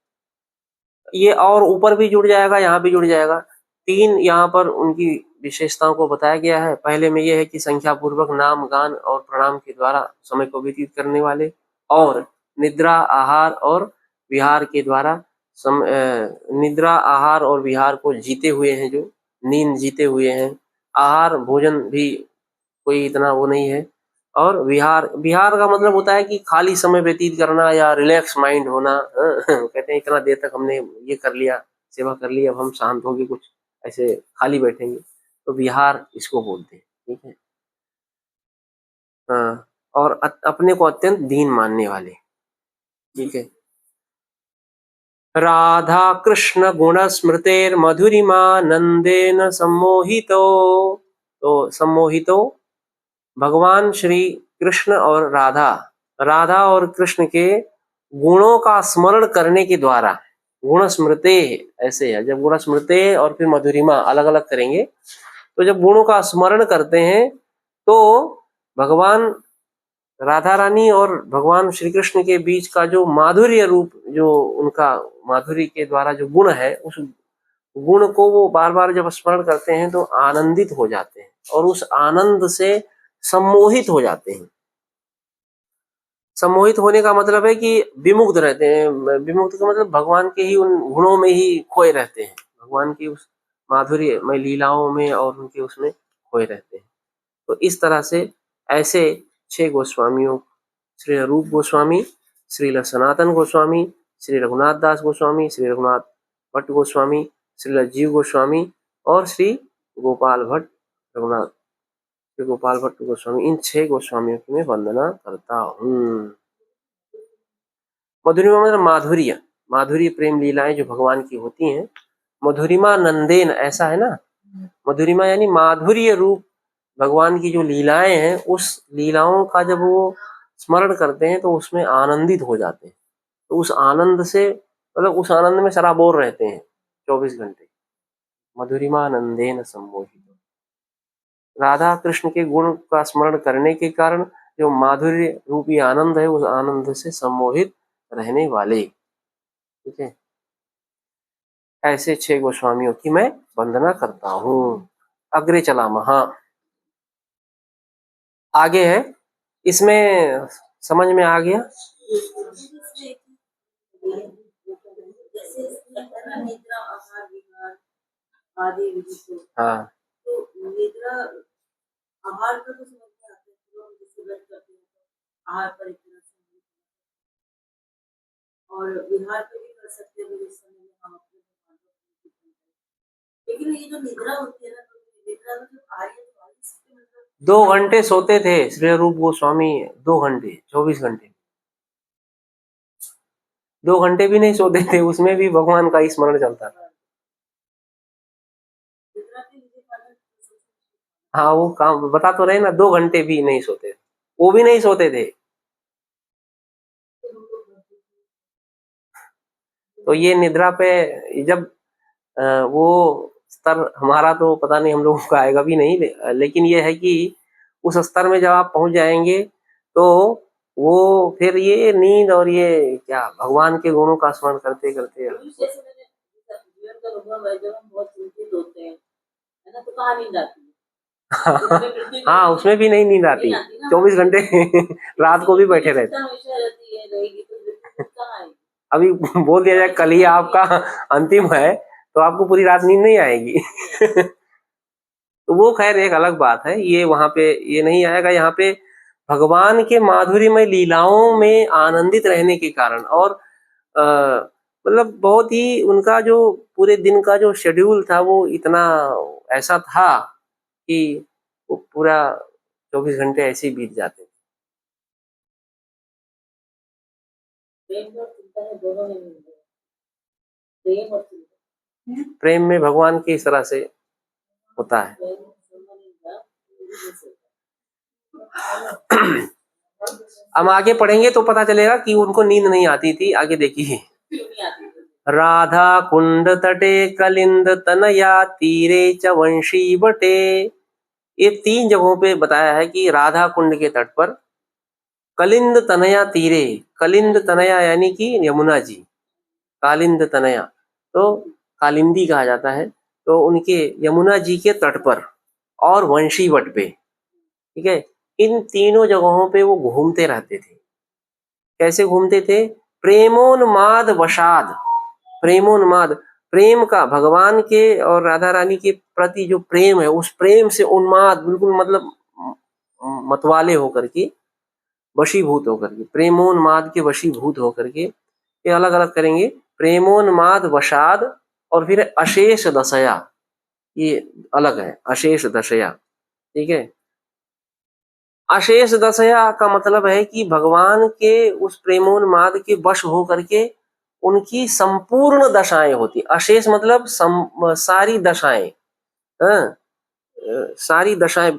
ये और ऊपर भी जुड़ जाएगा, यहाँ भी जुड़ जाएगा। 3 यहाँ पर उनकी विशेषताओं को बताया गया है। पहले में ये है कि संख्या पूर्वक नाम गान और प्रणाम के द्वारा समय को व्यतीत करने वाले, और निद्रा आहार और विहार के द्वारा निद्रा आहार और विहार को जीते हुए हैं, जो नींद जीते हुए हैं। आहार भोजन भी कोई इतना वो नहीं है। और विहार, विहार का मतलब होता है कि खाली समय व्यतीत करना या रिलैक्स माइंड होना। कहते हैं इतना देर तक हमने ये कर लिया, सेवा कर ली, अब हम शांत होंगे, कुछ ऐसे खाली बैठेंगे, तो विहार इसको बोलते हैं, ठीक है। हाँ, और अपने को अत्यंत दीन मानने वाले, ठीक है। राधा कृष्ण गुण स्मृतेर मधुरिमा नंदेन सम्मोहितो, तो सम्मोहितो भगवान श्री कृष्ण और राधा, राधा और कृष्ण के गुणों का स्मरण करने के द्वारा, गुण स्मृते ऐसे है, जब गुण स्मृते और फिर मधुरिमा अलग अलग करेंगे, तो जब गुणों का स्मरण करते हैं तो भगवान राधा रानी और भगवान श्री कृष्ण के बीच का जो माधुर्य रूप, जो उनका माधुर्य के द्वारा जो गुण है, उस गुण को वो बार बार जब स्मरण करते हैं तो आनंदित हो जाते हैं, और उस आनंद से सम्मोहित हो जाते हैं। सम्मोहित होने का मतलब है कि विमुग्ध रहते हैं। विमुग्ध का मतलब भगवान के ही उन गुणों में ही खोए रहते हैं, भगवान की उस माधुर्य में, लीलाओं में, और उनके उसमें खोए रहते हैं। तो इस तरह से ऐसे 6 गोस्वामियों, श्री रूप गोस्वामी, श्रील सनातन गोस्वामी, श्री रघुनाथ दास गोस्वामी, श्री रघुनाथ भट्ट गोस्वामी, श्रील जीव गोस्वामी और श्री गोपाल भट्ट रघुनाथ, श्री गोपाल भट्ट गोस्वामी, इन 6 गोस्वामियों की मैं वंदना करता हूँ। मधुरिमा मतलब माधुर्य, माधुर्य प्रेम लीलाएं जो भगवान की होती हैं। मधुरिमा नंदेन, ऐसा है ना, मधुरिमा यानी माधुर्य रूप भगवान की जो लीलाएं हैं, उस लीलाओं का जब वो स्मरण करते हैं तो उसमें आनंदित हो जाते हैं। तो उस आनंद से, मतलब उस आनंद में सराबोर रहते हैं 24 घंटे। मधुरिमा नंदेन सम्मोहित, राधा कृष्ण के गुण का स्मरण करने के कारण जो माधुर्य रूपी आनंद है, उस आनंद से सम्मोहित रहने वाले, ठीक है। ऐसे 6 गोस्वामियों की मैं वंदना करता हूँ। अग्रे चला महा, आगे है, इसमें समझ में आ गया। निद्रा आहार विहार आदि विधि को, हाँ, तो निद्रा आहार का तो समझ में आता है, लोग जैसे व्रत करते हैं तो आहार पर एक तरह से, और विहार पे भी कर सकते हैं जिस समय में हम अपने भगवान को प्रीति करें। लेकिन ये जो निद्रा होती है ना, तो निद्रा में जो आर्य तो आर्य इसके मतलब 2 घंटे सोते थे श्री रूप गोस्वामी, 2 घंटे, 24 घंटे, 2 घंटे भी नहीं सोते थे, उसमें भी भगवान का ही स्मरण चलता था। निद्रा के लिए पालन हाँ, वो काम बता तो रहे ना, 2 घंटे भी नहीं सोते, वो भी नहीं सोते थे। तो ये निद्रा पे जब वो स्तर, हमारा तो पता नहीं, हम लोगों का आएगा भी नहीं, लेकिन ये है कि उस स्तर में जब आप पहुंच जाएंगे तो वो फिर ये नींद और ये क्या, भगवान के गुणों का स्मरण करते करते जैसे मैंने जीवन का अनुभव है, जब हम बहुत चिंतित होते हैं, है ना, तो कहाँ नींद आती है? हाँ, उसमें भी नहीं नींद आती, 24 घंटे रात को भी बैठे रहते। हमेशा रहती है, रहेगी, तो कहाँ आएगी? अभी बोल दिया जाए कल ही आपका अंतिम है, तो आपको पूरी रात नींद नहीं आएगी। तो वो खैर एक अलग बात है, ये वहां पे ये नहीं आएगा। यहाँ पे भगवान के माधुर्यमय लीलाओं में आनंदित रहने के कारण, और मतलब बहुत ही उनका जो पूरे दिन का जो शेड्यूल था, वो इतना ऐसा था कि वो पूरा 24 घंटे ऐसे ही बीत जाते। प्रेम और चिंता में दोनों में मिल गए, प्रेम और चिंता, प्रेम में भगवान की इस तरह से होता है। प्रेम दोनों मिल गया, अब आगे पढ़ेंगे तो पता चलेगा कि उनको नींद नहीं आती थी। आगे देखिए, क्यों नहीं आती? राधा कुंड तटे कलिंद तनया तीरे च वंशी बटे। ये 3 जगहों पे बताया है कि राधा कुंड के तट पर, कलिंद तनया तीरे, कलिंद तनया यानी कि यमुना जी, कालिंद तनया तो कालिंदी कहा जाता है, तो उनके यमुना जी के तट पर और वंशी वट पे, ठीक है। इन तीनों जगहों पे वो घूमते रहते थे। कैसे घूमते थे? प्रेमोन्माद वशाद, प्रेमोन्माद, प्रेम का, भगवान के और राधा रानी के प्रति जो प्रेम है, उस प्रेम से उन्माद, बिल्कुल मतलब मतवाले होकर के, वशीभूत होकर के, प्रेमोन्माद के वशीभूत होकर के, ये अलग अलग करेंगे। प्रेमोन्माद वशाद और फिर अशेष दशया, ये अलग है, अशेष दशया, ठीक है। अशेष दशया का मतलब है कि भगवान के उस प्रेमोन्माद के वश हो करके उनकी संपूर्ण दशाएं होती। अशेष मतलब सारी दशाएं, हाँ, सारी दशाएं।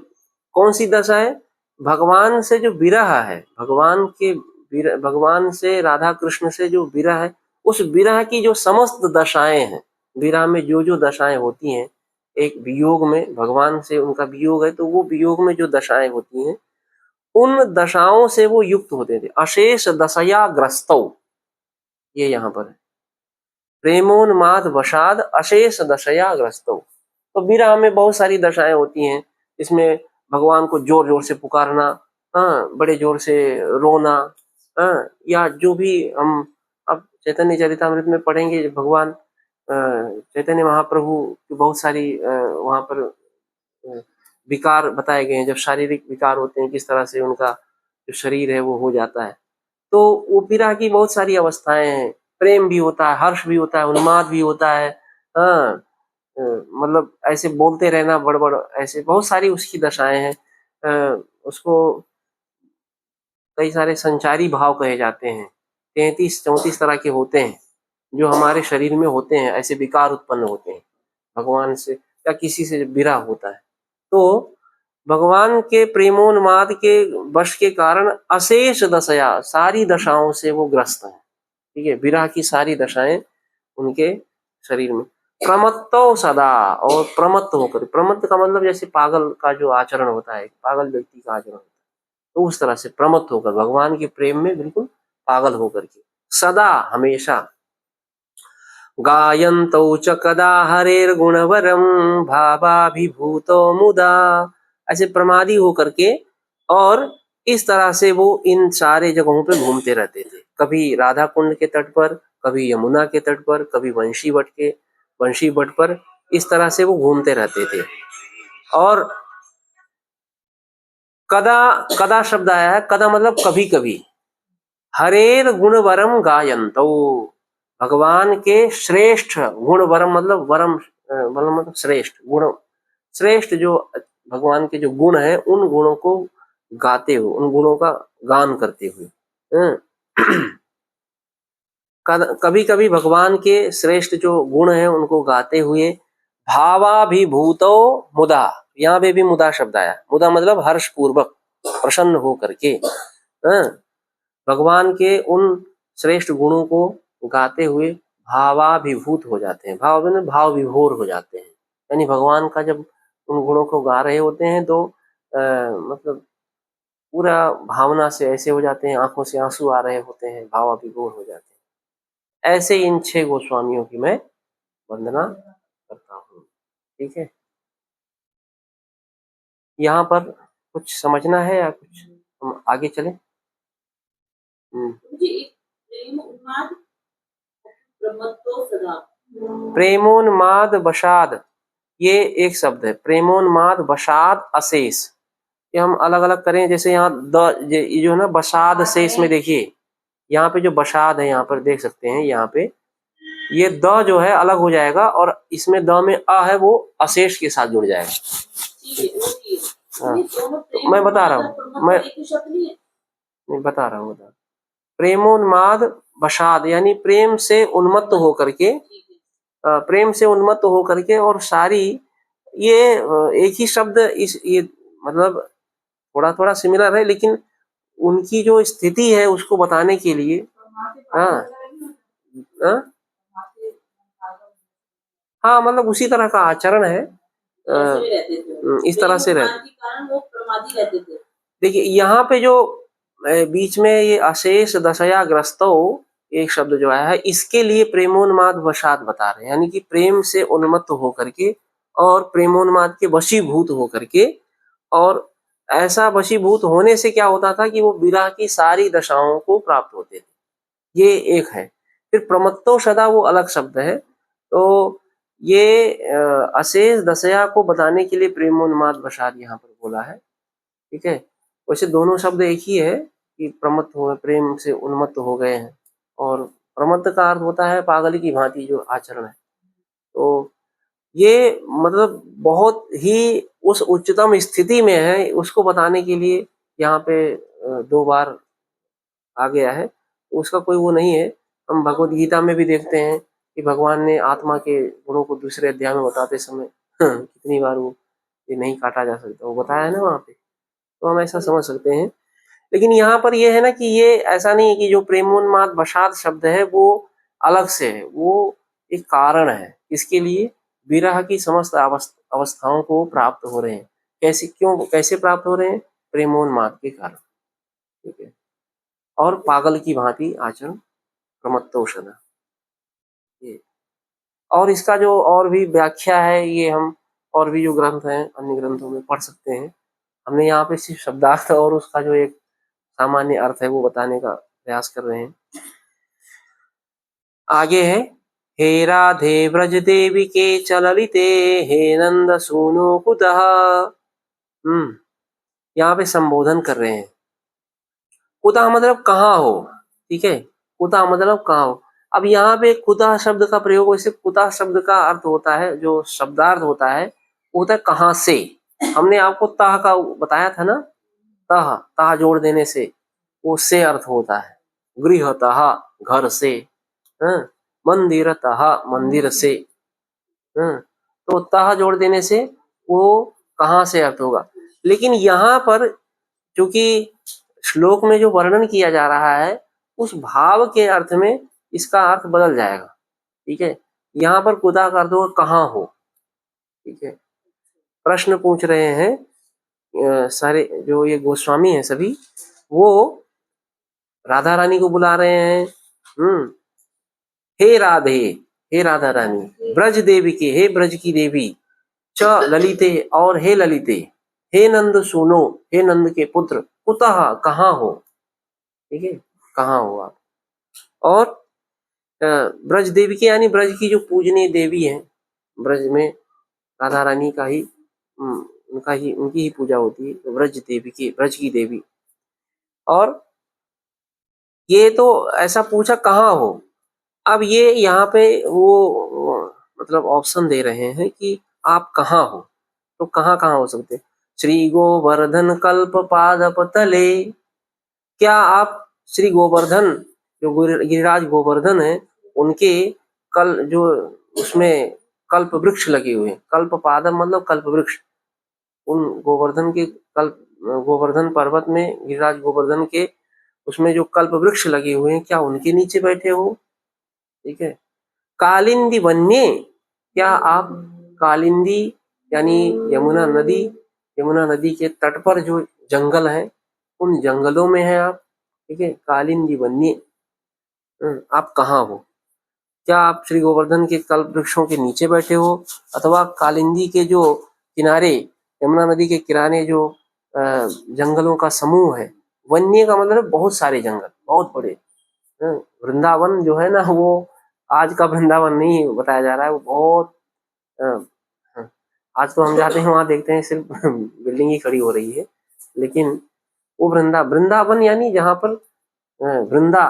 कौन सी दशाएं? भगवान से जो विरह है, भगवान से, राधा कृष्ण से जो विरह है, उस विरह की जो समस्त दशाएं हैं, विरह में जो जो दशाएं होती हैं, एक वियोग में, भगवान से उनका वियोग है तो वो वियोग में जो दशाएं होती हैं, उन दशाओं से वो युक्त होते थे। अशेष दशया ग्रस्तौ, ये यहाँ पर है, प्रेमोन्माद वशाद अशेष दशया ग्रस्तौ। तो विरह में बहुत सारी दशाएं होती हैं, इसमें भगवान को जोर जोर से पुकारना, हाँ, बड़े जोर से रोना, हाँ, या जो भी हम अब चैतन्य चरितामृत में पढ़ेंगे, भगवान चैतन्य महाप्रभु की बहुत सारी वहाँ पर विकार बताए गए हैं। जब शारीरिक विकार होते हैं, किस तरह से उनका जो शरीर है वो हो जाता है। तो वो विरह की बहुत सारी अवस्थाएं हैं, प्रेम भी होता है, हर्ष भी होता है, उन्माद भी होता है, हाँ, मतलब ऐसे बोलते रहना बड़बड़, ऐसे बहुत सारी उसकी दशाएं हैं। उसको कई सारे संचारी भाव कहे जाते हैं, 33-34 तरह के होते हैं जो हमारे शरीर में होते हैं, ऐसे विकार उत्पन्न होते हैं भगवान से या किसी से विरह होता है। तो भगवान के प्रेमोन्माद के वश के कारण अशेष दशया, सारी दशाओं से वो ग्रस्त है, ठीक है, विरह की सारी दशाएं उनके शरीर में। प्रमत्तो सदा, और प्रमत्त होकर, प्रमत्त का मतलब जैसे पागल का जो आचरण होता है, पागल व्यक्ति का आचरण, तो उस तरह से प्रमत्त होकर, भगवान के प्रेम में बिल्कुल पागल होकर के, सदा हमेशा। गायन्तौ च कदा हरेर्गुणवरं भावाभिभूतो मुदा, ऐसे प्रमादी होकर के, और इस तरह से वो इन सारे जगहों पे घूमते रहते थे। कभी राधा कुंड के तट पर, कभी यमुना के तट पर, कभी वंशी वट पर, इस तरह से वो घूमते रहते थे। और कदा, कदा शब्द आया है, कदा मतलब कभी कभी, हरेर गुणवरम गायन्तौ, भगवान के श्रेष्ठ गुण, वरम मतलब वरम, वरम मतलब श्रेष्ठ गुण, श्रेष्ठ जो भगवान के जो गुण हैं, उन गुणों को गाते हुए, उन गुणों का गान करते हुए, कभी कभी भगवान के श्रेष्ठ जो गुण हैं उनको गाते हुए, भावाभिभूतो मुदा, यहाँ पे भी मुदा शब्द आया, मुदा मतलब हर्ष पूर्वक, प्रसन्न हो करके, भगवान के उन श्रेष्ठ गुणों को गाते हुए भावाभिभूत हो जाते हैं। भाव में भाव विभोर हो जाते हैं, यानी भगवान का जब उन गुणों को गा रहे होते हैं तो मतलब पूरा भावना से ऐसे हो जाते हैं, आंखों से आंसू आ रहे होते हैं, भावाभिभोर हो जाते हैं। ऐसे इन 6 गोस्वामियों की मैं वंदना करता हूँ, ठीक है। यहाँ पर कुछ समझना है या कुछ हम आगे चले? प्रेमोन्माद वशाद, ये एक शब्द है, प्रेमोन्माद वशाद अशेष, ये हम अलग अलग करें। जैसे यहाँ ये जो है ना वशाद शेष में, देखिए यहाँ पे जो वशाद है, यहाँ पर देख सकते हैं, यहाँ पे ये द जो है अलग हो जाएगा, और इसमें द में अ है, वो अशेष के साथ जुड़ जाएगा। हाँ, तो मैं बता रहा हूँ, मैं बता रहा हूँ, प्रेमोन्माद वशाद यानी प्रेम से उन्मत्त होकर के, प्रेम से उन्मत्त होकर के, और सारी, ये एक ही शब्द, इस ये मतलब थोड़ा थोड़ा सिमिलर है, लेकिन उनकी जो स्थिति है उसको बताने के लिए, हाँ, हाँ मतलब उसी तरह का आचरण है, ऐसे भी रहते थे इस तरह से प्रेम रहते। उन्माद के कारण वो प्रमादी रहते थे। देखिए यहाँ पे जो बीच में ये अशेष दशया ग्रस्तो एक शब्द जो आया है, इसके लिए प्रेमोन्माद वशात बता रहे हैं, यानी कि प्रेम से उन्मत्त होकर के और प्रेमोन्माद के वशीभूत होकर के, और ऐसा वशीभूत होने से क्या होता था कि वो विरह की सारी दशाओं को प्राप्त होते थे। ये एक है। फिर प्रमत्तो सदा वो अलग शब्द है। तो ये अशेष दशया को बताने के लिए प्रेमोन्माद वशात यहाँ पर बोला है। ठीक है, वैसे दोनों शब्द एक ही है कि प्रमत्त हुए, प्रेम से उन्मत्त हो गए हैं, और प्रमत्त का अर्थ होता है पागल की भांति जो आचरण है। तो ये मतलब बहुत ही उस उच्चतम स्थिति में है, उसको बताने के लिए यहाँ पे 2 बार आ गया है। उसका कोई वो नहीं है। हम भगवत गीता में भी देखते हैं कि भगवान ने आत्मा के गुणों को दूसरे अध्याय में बताते समय कितनी बार वो ये नहीं काटा जा सकता वो बताया है ना वहाँ पे। तो हम ऐसा समझ सकते हैं। लेकिन यहाँ पर ये है ना कि ये ऐसा नहीं है कि जो प्रेमोन्माद वशात शब्द है वो अलग से है, वो एक कारण है। इसके लिए विरह की समस्त अवस्थाओं को प्राप्त हो रहे हैं। कैसे, क्यों, कैसे प्राप्त हो रहे हैं? प्रेमोन्माद के कारण। ठीक है, और पागल की भांति आचरण, प्रमत्तोषधा। ये और इसका जो और भी व्याख्या है, ये हम और भी जो ग्रंथ हैं अन्य ग्रंथों में पढ़ सकते हैं। हमने यहाँ पे सिर्फ शब्दार्थ और उसका जो एक सामान्य अर्थ है वो बताने का प्रयास कर रहे हैं। आगे है, हे राधे व्रज देवी के चललिते, हे नंद सूनो कुतः। यहाँ पे संबोधन कर रहे हैं। कुतः मतलब कहाँ हो। ठीक है, कुतः मतलब कहाँ हो। अब यहाँ पे कुतः शब्द का प्रयोग, वैसे कुतः शब्द का अर्थ होता है, जो शब्दार्थ होता है वो होता है कहाँ से। हमने आपको तह का बताया था ना, तह, तह जोड़ देने से वो से अर्थ होता है। गृहतः घर से, मंदिरतः मंदिर से। तो तह जोड़ देने से वो कहाँ से अर्थ होगा। लेकिन यहाँ पर चूंकि श्लोक में जो वर्णन किया जा रहा है उस भाव के अर्थ में इसका अर्थ बदल जाएगा। ठीक है, यहाँ पर कुतः का अर्थ होगा कहाँ हो। ठीक है, प्रश्न पूछ रहे हैं सारे जो ये गोस्वामी हैं सभी, वो राधा रानी को बुला रहे हैं। हे राधे, हे राधा रानी, ब्रज देवी के, हे ब्रज की देवी, च ललिते, और हे ललिते, हे नंद सुनो, हे नंद के पुत्र, कुतः कहाँ हो। ठीक है, कहाँ हो आप। और ब्रज देवी के यानी ब्रज की जो पूजनीय देवी है, ब्रज में राधा रानी का ही उनकी ही पूजा होती है, तो ब्रज देवी की, ब्रज की देवी। और ये तो ऐसा पूछा कहाँ हो। अब ये यहाँ पे वो मतलब ऑप्शन दे रहे हैं कि आप कहाँ हो, तो कहाँ कहाँ हो सकते। श्री गोवर्धन कल्प पादप तले, क्या आप श्री गोवर्धन जो गिरिराज गोवर्धन है उनके कल जो उसमें कल्प वृक्ष लगे हुए हैं, कल्प पादप मतलब कल्प वृक्ष, उन गोवर्धन के कल्प, गोवर्धन पर्वत में गिरिराज गोवर्धन के उसमें जो कल्प वृक्ष लगे हुए हैं, क्या उनके नीचे बैठे हो। ठीक है, कालिंदी वन्य, क्या आप कालिंदी यानी यमुना नदी के तट पर जो जंगल है उन जंगलों में है आप। ठीक है, कालिंदी वन्य, आप कहाँ हो। क्या आप श्री गोवर्धन के कल्प वृक्षों के नीचे बैठे हो, अथवा कालिंदी के जो किनारे, यमुना नदी के किनारे जो जंगलों का समूह है। वन्य का मतलब बहुत सारे जंगल, बहुत बड़े। वृंदावन जो है ना, वो आज का वृंदावन नहीं बताया जा रहा है, वो बहुत आज तो हम जाते हैं वहां देखते हैं सिर्फ बिल्डिंग ही खड़ी हो रही है, लेकिन वो वृंदावन यानी जहाँ पर वृंदा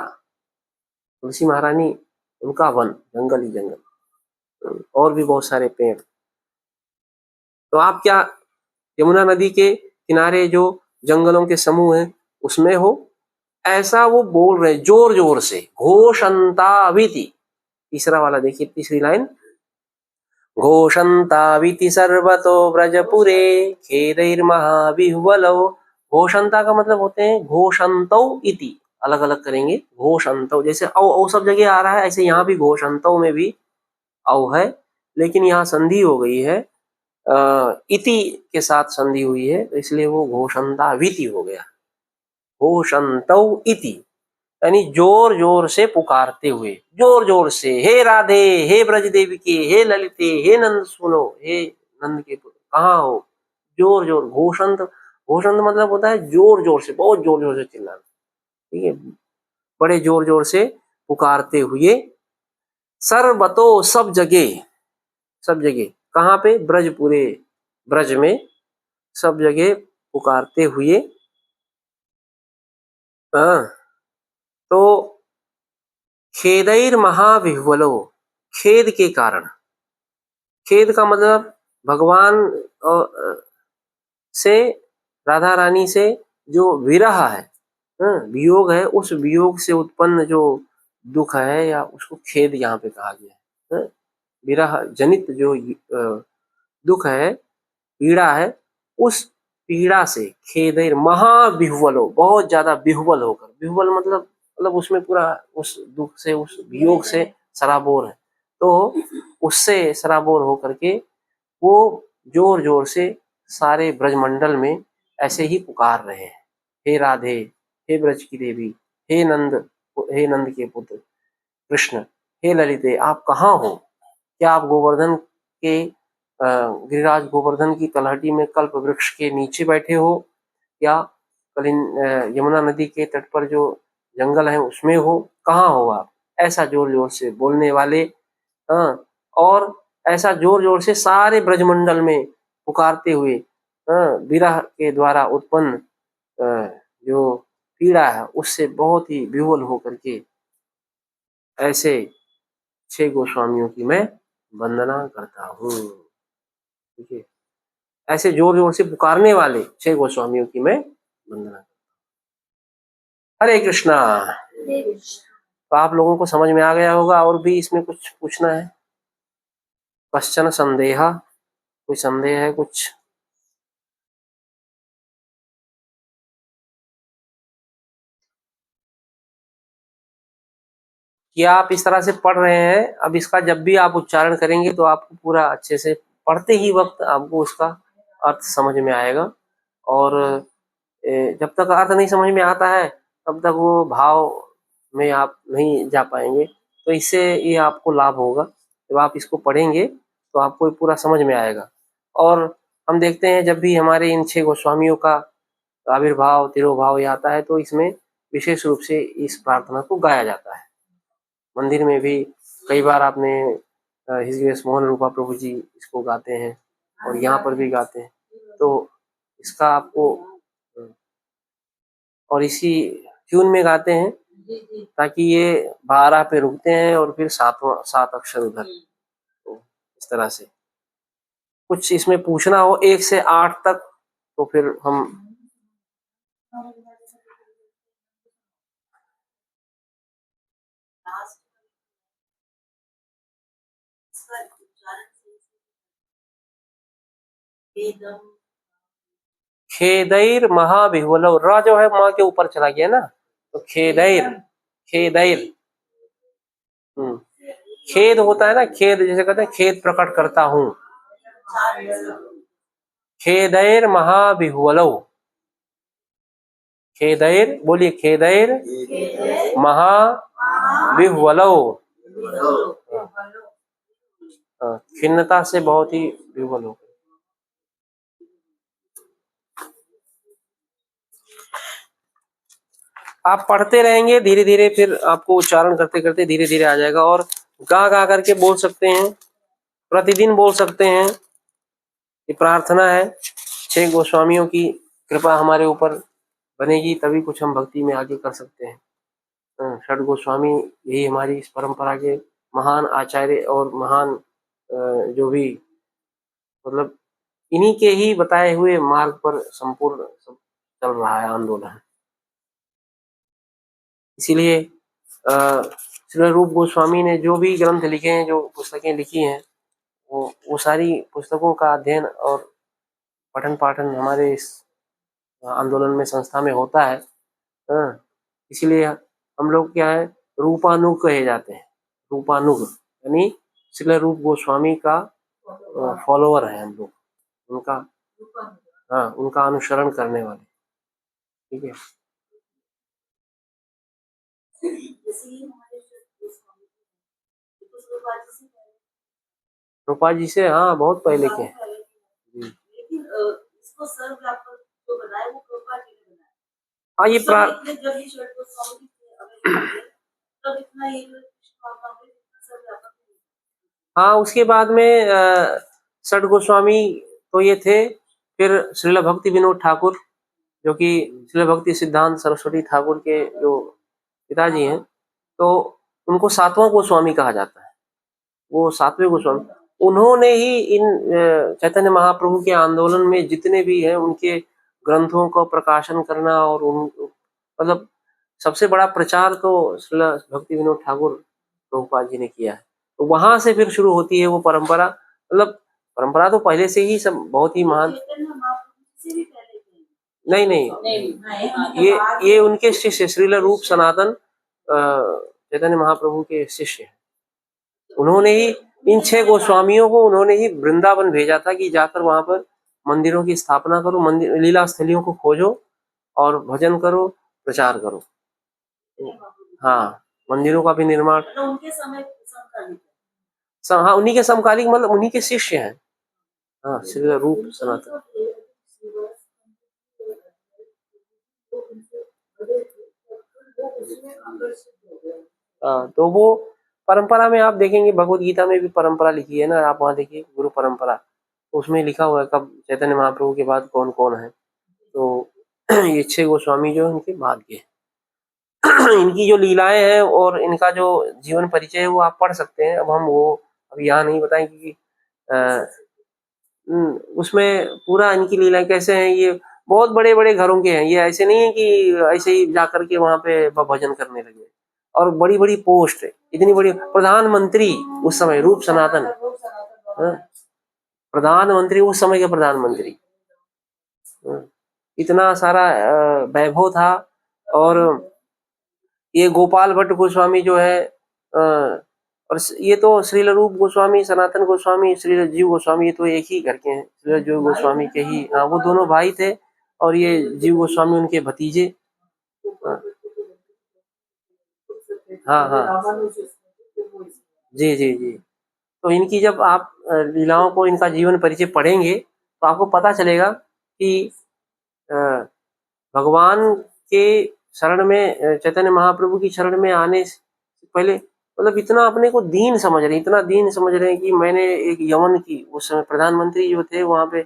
तुलसी महारानी उनका वन, जंगल ही जंगल, और भी बहुत सारे पेड़। तो आप क्या यमुना नदी के किनारे जो जंगलों के समूह हैं उसमें हो, ऐसा वो बोल रहे जोर जोर से। घोषंताविति, तीसरा वाला देखिए, तीसरी लाइन, घोषंताविति सर्वतो ब्रजपुरे खेदैर्महाविह्वलौ। घोषंता का मतलब होते हैं घोषंतौ इति, अलग अलग करेंगे। घोषंतौ जैसे औ सब जगह आ रहा है, ऐसे यहाँ भी घोषंतौ में भी औ है, लेकिन यहाँ संधि हो गई है, इति के साथ संधि हुई है, तो इसलिए वो घोषंताविति हो गया। घोषंतौ इति यानी जोर जोर से पुकारते हुए, जोर जोर से, हे राधे, हे ब्रज देविके, हे ललिते, हे नंद सुनो, हे नंद के पुत्र कहाँ हो, जोर जोर। घोषंत, घोषंत मतलब होता है जोर जोर से, बहुत जोर जोर से चिल्लाना, ठीक है, बड़े जोर जोर से पुकारते हुए। सर्वतो सब जगह, सब जगह कहाँ पे, ब्रज, पूरे ब्रज में सब जगह पुकारते हुए। हाँ, तो खेदैर महाविह्वलो, खेद के कारण, खेद का मतलब भगवान से, राधा रानी से जो विरह है, वियोग है, उस वियोग से उत्पन्न जो दुख है या उसको खेद यहाँ पे कहा गया है। विरह जनित जो दुख है, पीड़ा है, उस पीड़ा से खेदैर महाविह्वलो, बहुत ज्यादा विह्वल होकर, विह्वल मतलब उसमें पूरा उस दुख से, उस वियोग से सराबोर है, तो उससे सराबोर होकर के वो जोर जोर से सारे ब्रजमंडल में ऐसे ही पुकार रहे हैं, हे राधे, हे ब्रज की देवी, हे नंद, हे नंद के पुत्र कृष्ण, हे ललिते, आप कहाँ हो? क्या आप गोवर्धन के गिरिराज गोवर्धन की तलहटी में कल्प वृक्ष के नीचे बैठे हो, या यमुना नदी के तट पर जो जंगल है उसमें हो, कहाँ हो आप? ऐसा जोर जोर से बोलने वाले, हाँ, और ऐसा जोर जोर से सारे ब्रजमंडल में पुकारते हुए, विरह के द्वारा उत्पन्न जो पीड़ा है उससे बहुत ही विह्वल होकर के ऐसे 6 गोस्वामियों की मैं वंदना करता हूँ। ठीक है, ऐसे जोर जोर से पुकारने वाले 6 गोस्वामियों की मैं वंदना करता हूँ। हरे कृष्णा। तो आप लोगों को समझ में आ गया होगा, और भी इसमें कुछ पूछना है? क्वेश्चन, संदेह, कोई संदेह है कुछ? कि आप इस तरह से पढ़ रहे हैं, अब इसका जब भी आप उच्चारण करेंगे तो आपको पूरा अच्छे से पढ़ते ही वक्त आपको उसका अर्थ समझ में आएगा, और जब तक अर्थ नहीं समझ में आता है तब तक वो भाव में आप नहीं जा पाएंगे। तो इससे ये आपको लाभ होगा, जब आप इसको पढ़ेंगे तो आपको पूरा समझ में आएगा। और हम देखते हैं जब भी हमारे इन 6 गोस्वामियों का आविर्भाव, तिरोभाव ये आता है तो इसमें विशेष रूप से इस प्रार्थना को गाया जाता है। मंदिर में भी कई बार आपने हिज ग्रेस मोहन रूपा प्रभु जी इसको गाते हैं, और यहाँ पर भी गाते हैं, तो इसका आपको, और इसी ट्यून में गाते हैं ताकि ये 12 पे रुकते हैं और फिर 7 अक्षर उधर, तो इस तरह से कुछ इसमें पूछना हो 1 से 8 तक तो फिर हम खेदैर महाविह्वलो, र जो है माँ के ऊपर चला गया ना, तो खेदैर, खेदैर, खेद होता है ना, खेद जैसे कहते हैं खेद प्रकट करता हूँ, खेदैर महाविह्वलो, खेदैर, बोलिए खेदैर महाविह्वलो, खिन्नता से बहुत ही विह्वल हो। आप पढ़ते रहेंगे धीरे धीरे, फिर आपको उच्चारण करते करते धीरे धीरे आ जाएगा, और गा गा करके बोल सकते हैं, प्रतिदिन बोल सकते हैं। ये प्रार्थना है, 6 गोस्वामियों की कृपा हमारे ऊपर बनेगी तभी कुछ हम भक्ति में आगे कर सकते हैं। 6 गोस्वामी यही हमारी इस परंपरा के महान आचार्य और महान जो भी मतलब इन्हीं के ही बताए हुए मार्ग पर संपूर्ण सब चल रहा है आंदोलन। इसीलिए श्री रूप गोस्वामी ने जो भी ग्रंथ लिखे हैं, जो पुस्तकें लिखी हैं, वो सारी पुस्तकों का अध्ययन और पठन पाठन हमारे इस आंदोलन में, संस्था में होता है। इसीलिए हम लोग क्या है, रूपानुग कहे जाते हैं। रूपानुग यानी श्रील रूप गोस्वामी का फॉलोअर है हम लोग, उनका, हाँ, उनका अनुसरण करने वाले। ठीक है। जैसे ये हमारे गोस्वामी ये तो प्रभुपाद जी से पहले, रूपा जी से, हाँ, बहुत पहले के। लेकिन इसको सर्वव्यापक जो बनाया वो प्रभुपाद जी ने बनाया। हाँ, ये जब ये षड गोस्वामी थे तब इतना ये जो कृष्ण भावना इतना सर्वव्यापक नहीं। हाँ, उसके बाद में षड गोस्वामी तो ये थे, फिर श्रील भक्ति विनोद ठाकुर, जो कि श्रील भक्ति सिद्धांत सरस्वती ठाकुर के जो पिताजी हैं, तो उनको सातवां गोस्वामी कहा जाता है। वो सातवें गोस्वामी, उन्होंने ही इन चैतन्य महाप्रभु के आंदोलन में जितने भी हैं उनके ग्रंथों का प्रकाशन करना, और उन मतलब सबसे बड़ा प्रचार तो श्रील भक्ति विनोद ठाकुर प्रभुपाद जी ने किया है। तो वहां से फिर शुरू होती है वो परंपरा। मतलब परंपरा तो पहले से ही सब बहुत ही महान, चैतन्य महाप्रभु से भी पहले थे। नहीं नहीं, ये उनके शिष्य श्रील रूप सनातन चैतन्य महाप्रभु के शिष्य हैं। उन्होंने ही इन 6 गोस्वामियों को उन्होंने ही वृंदावन भेजा था कि जाकर वहां पर मंदिरों की स्थापना करो, मंदिर लीला स्थलियों को खोजो और भजन करो, प्रचार करो। हाँ, मंदिरों का भी निर्माण, उनके समय समकालीन, हाँ, उन्हीं के समकालीन, मतलब उन्हीं के शिष्य हैं। हाँ, श्री रूप सनातन। हाँ, तो वो परंपरा में आप देखेंगे, भगवत गीता में भी परंपरा लिखी है ना, आप वहाँ देखिए गुरु परंपरा, उसमें लिखा हुआ है कब चैतन्य महाप्रभु के बाद कौन कौन है। तो ये 6 गोस्वामी जो है उनके बाद के इनकी जो लीलाएं हैं और इनका जो जीवन परिचय है वो आप पढ़ सकते हैं। अब हम वो अभी यहाँ नहीं बताएं, क्योंकि उसमें पूरा इनकी लीलाएं कैसे हैं, ये बहुत बड़े बड़े घरों के हैं। ये ऐसे नहीं है कि ऐसे ही जाकर के वहां पे भजन करने लगे, और बड़ी बड़ी पोस्ट, इतनी बड़ी प्रधानमंत्री उस समय, रूप सनातन, हाँ, प्रधानमंत्री उस समय के प्रधानमंत्री, हाँ, इतना सारा वैभव था। और ये गोपाल भट्ट गोस्वामी जो है, और ये तो श्रील रूप गोस्वामी, सनातन गोस्वामी, श्रील जीव गोस्वामी, ये तो एक ही घर के हैं, श्रील जीव गोस्वामी के ही, हाँ, वो दोनों भाई थे, और ये जीव गोस्वामी उनके भतीजे। हाँ हाँ, जी जी जी। तो इनकी जब आप लीलाओं को, इनका जीवन परिचय पढ़ेंगे तो आपको पता चलेगा कि भगवान के शरण में, चैतन्य महाप्रभु की शरण में आने से पहले, मतलब इतना अपने को दीन समझ रहे हैं, इतना दीन समझ रहे हैं कि मैंने एक यमन की, उस समय प्रधानमंत्री जो थे वहां पे,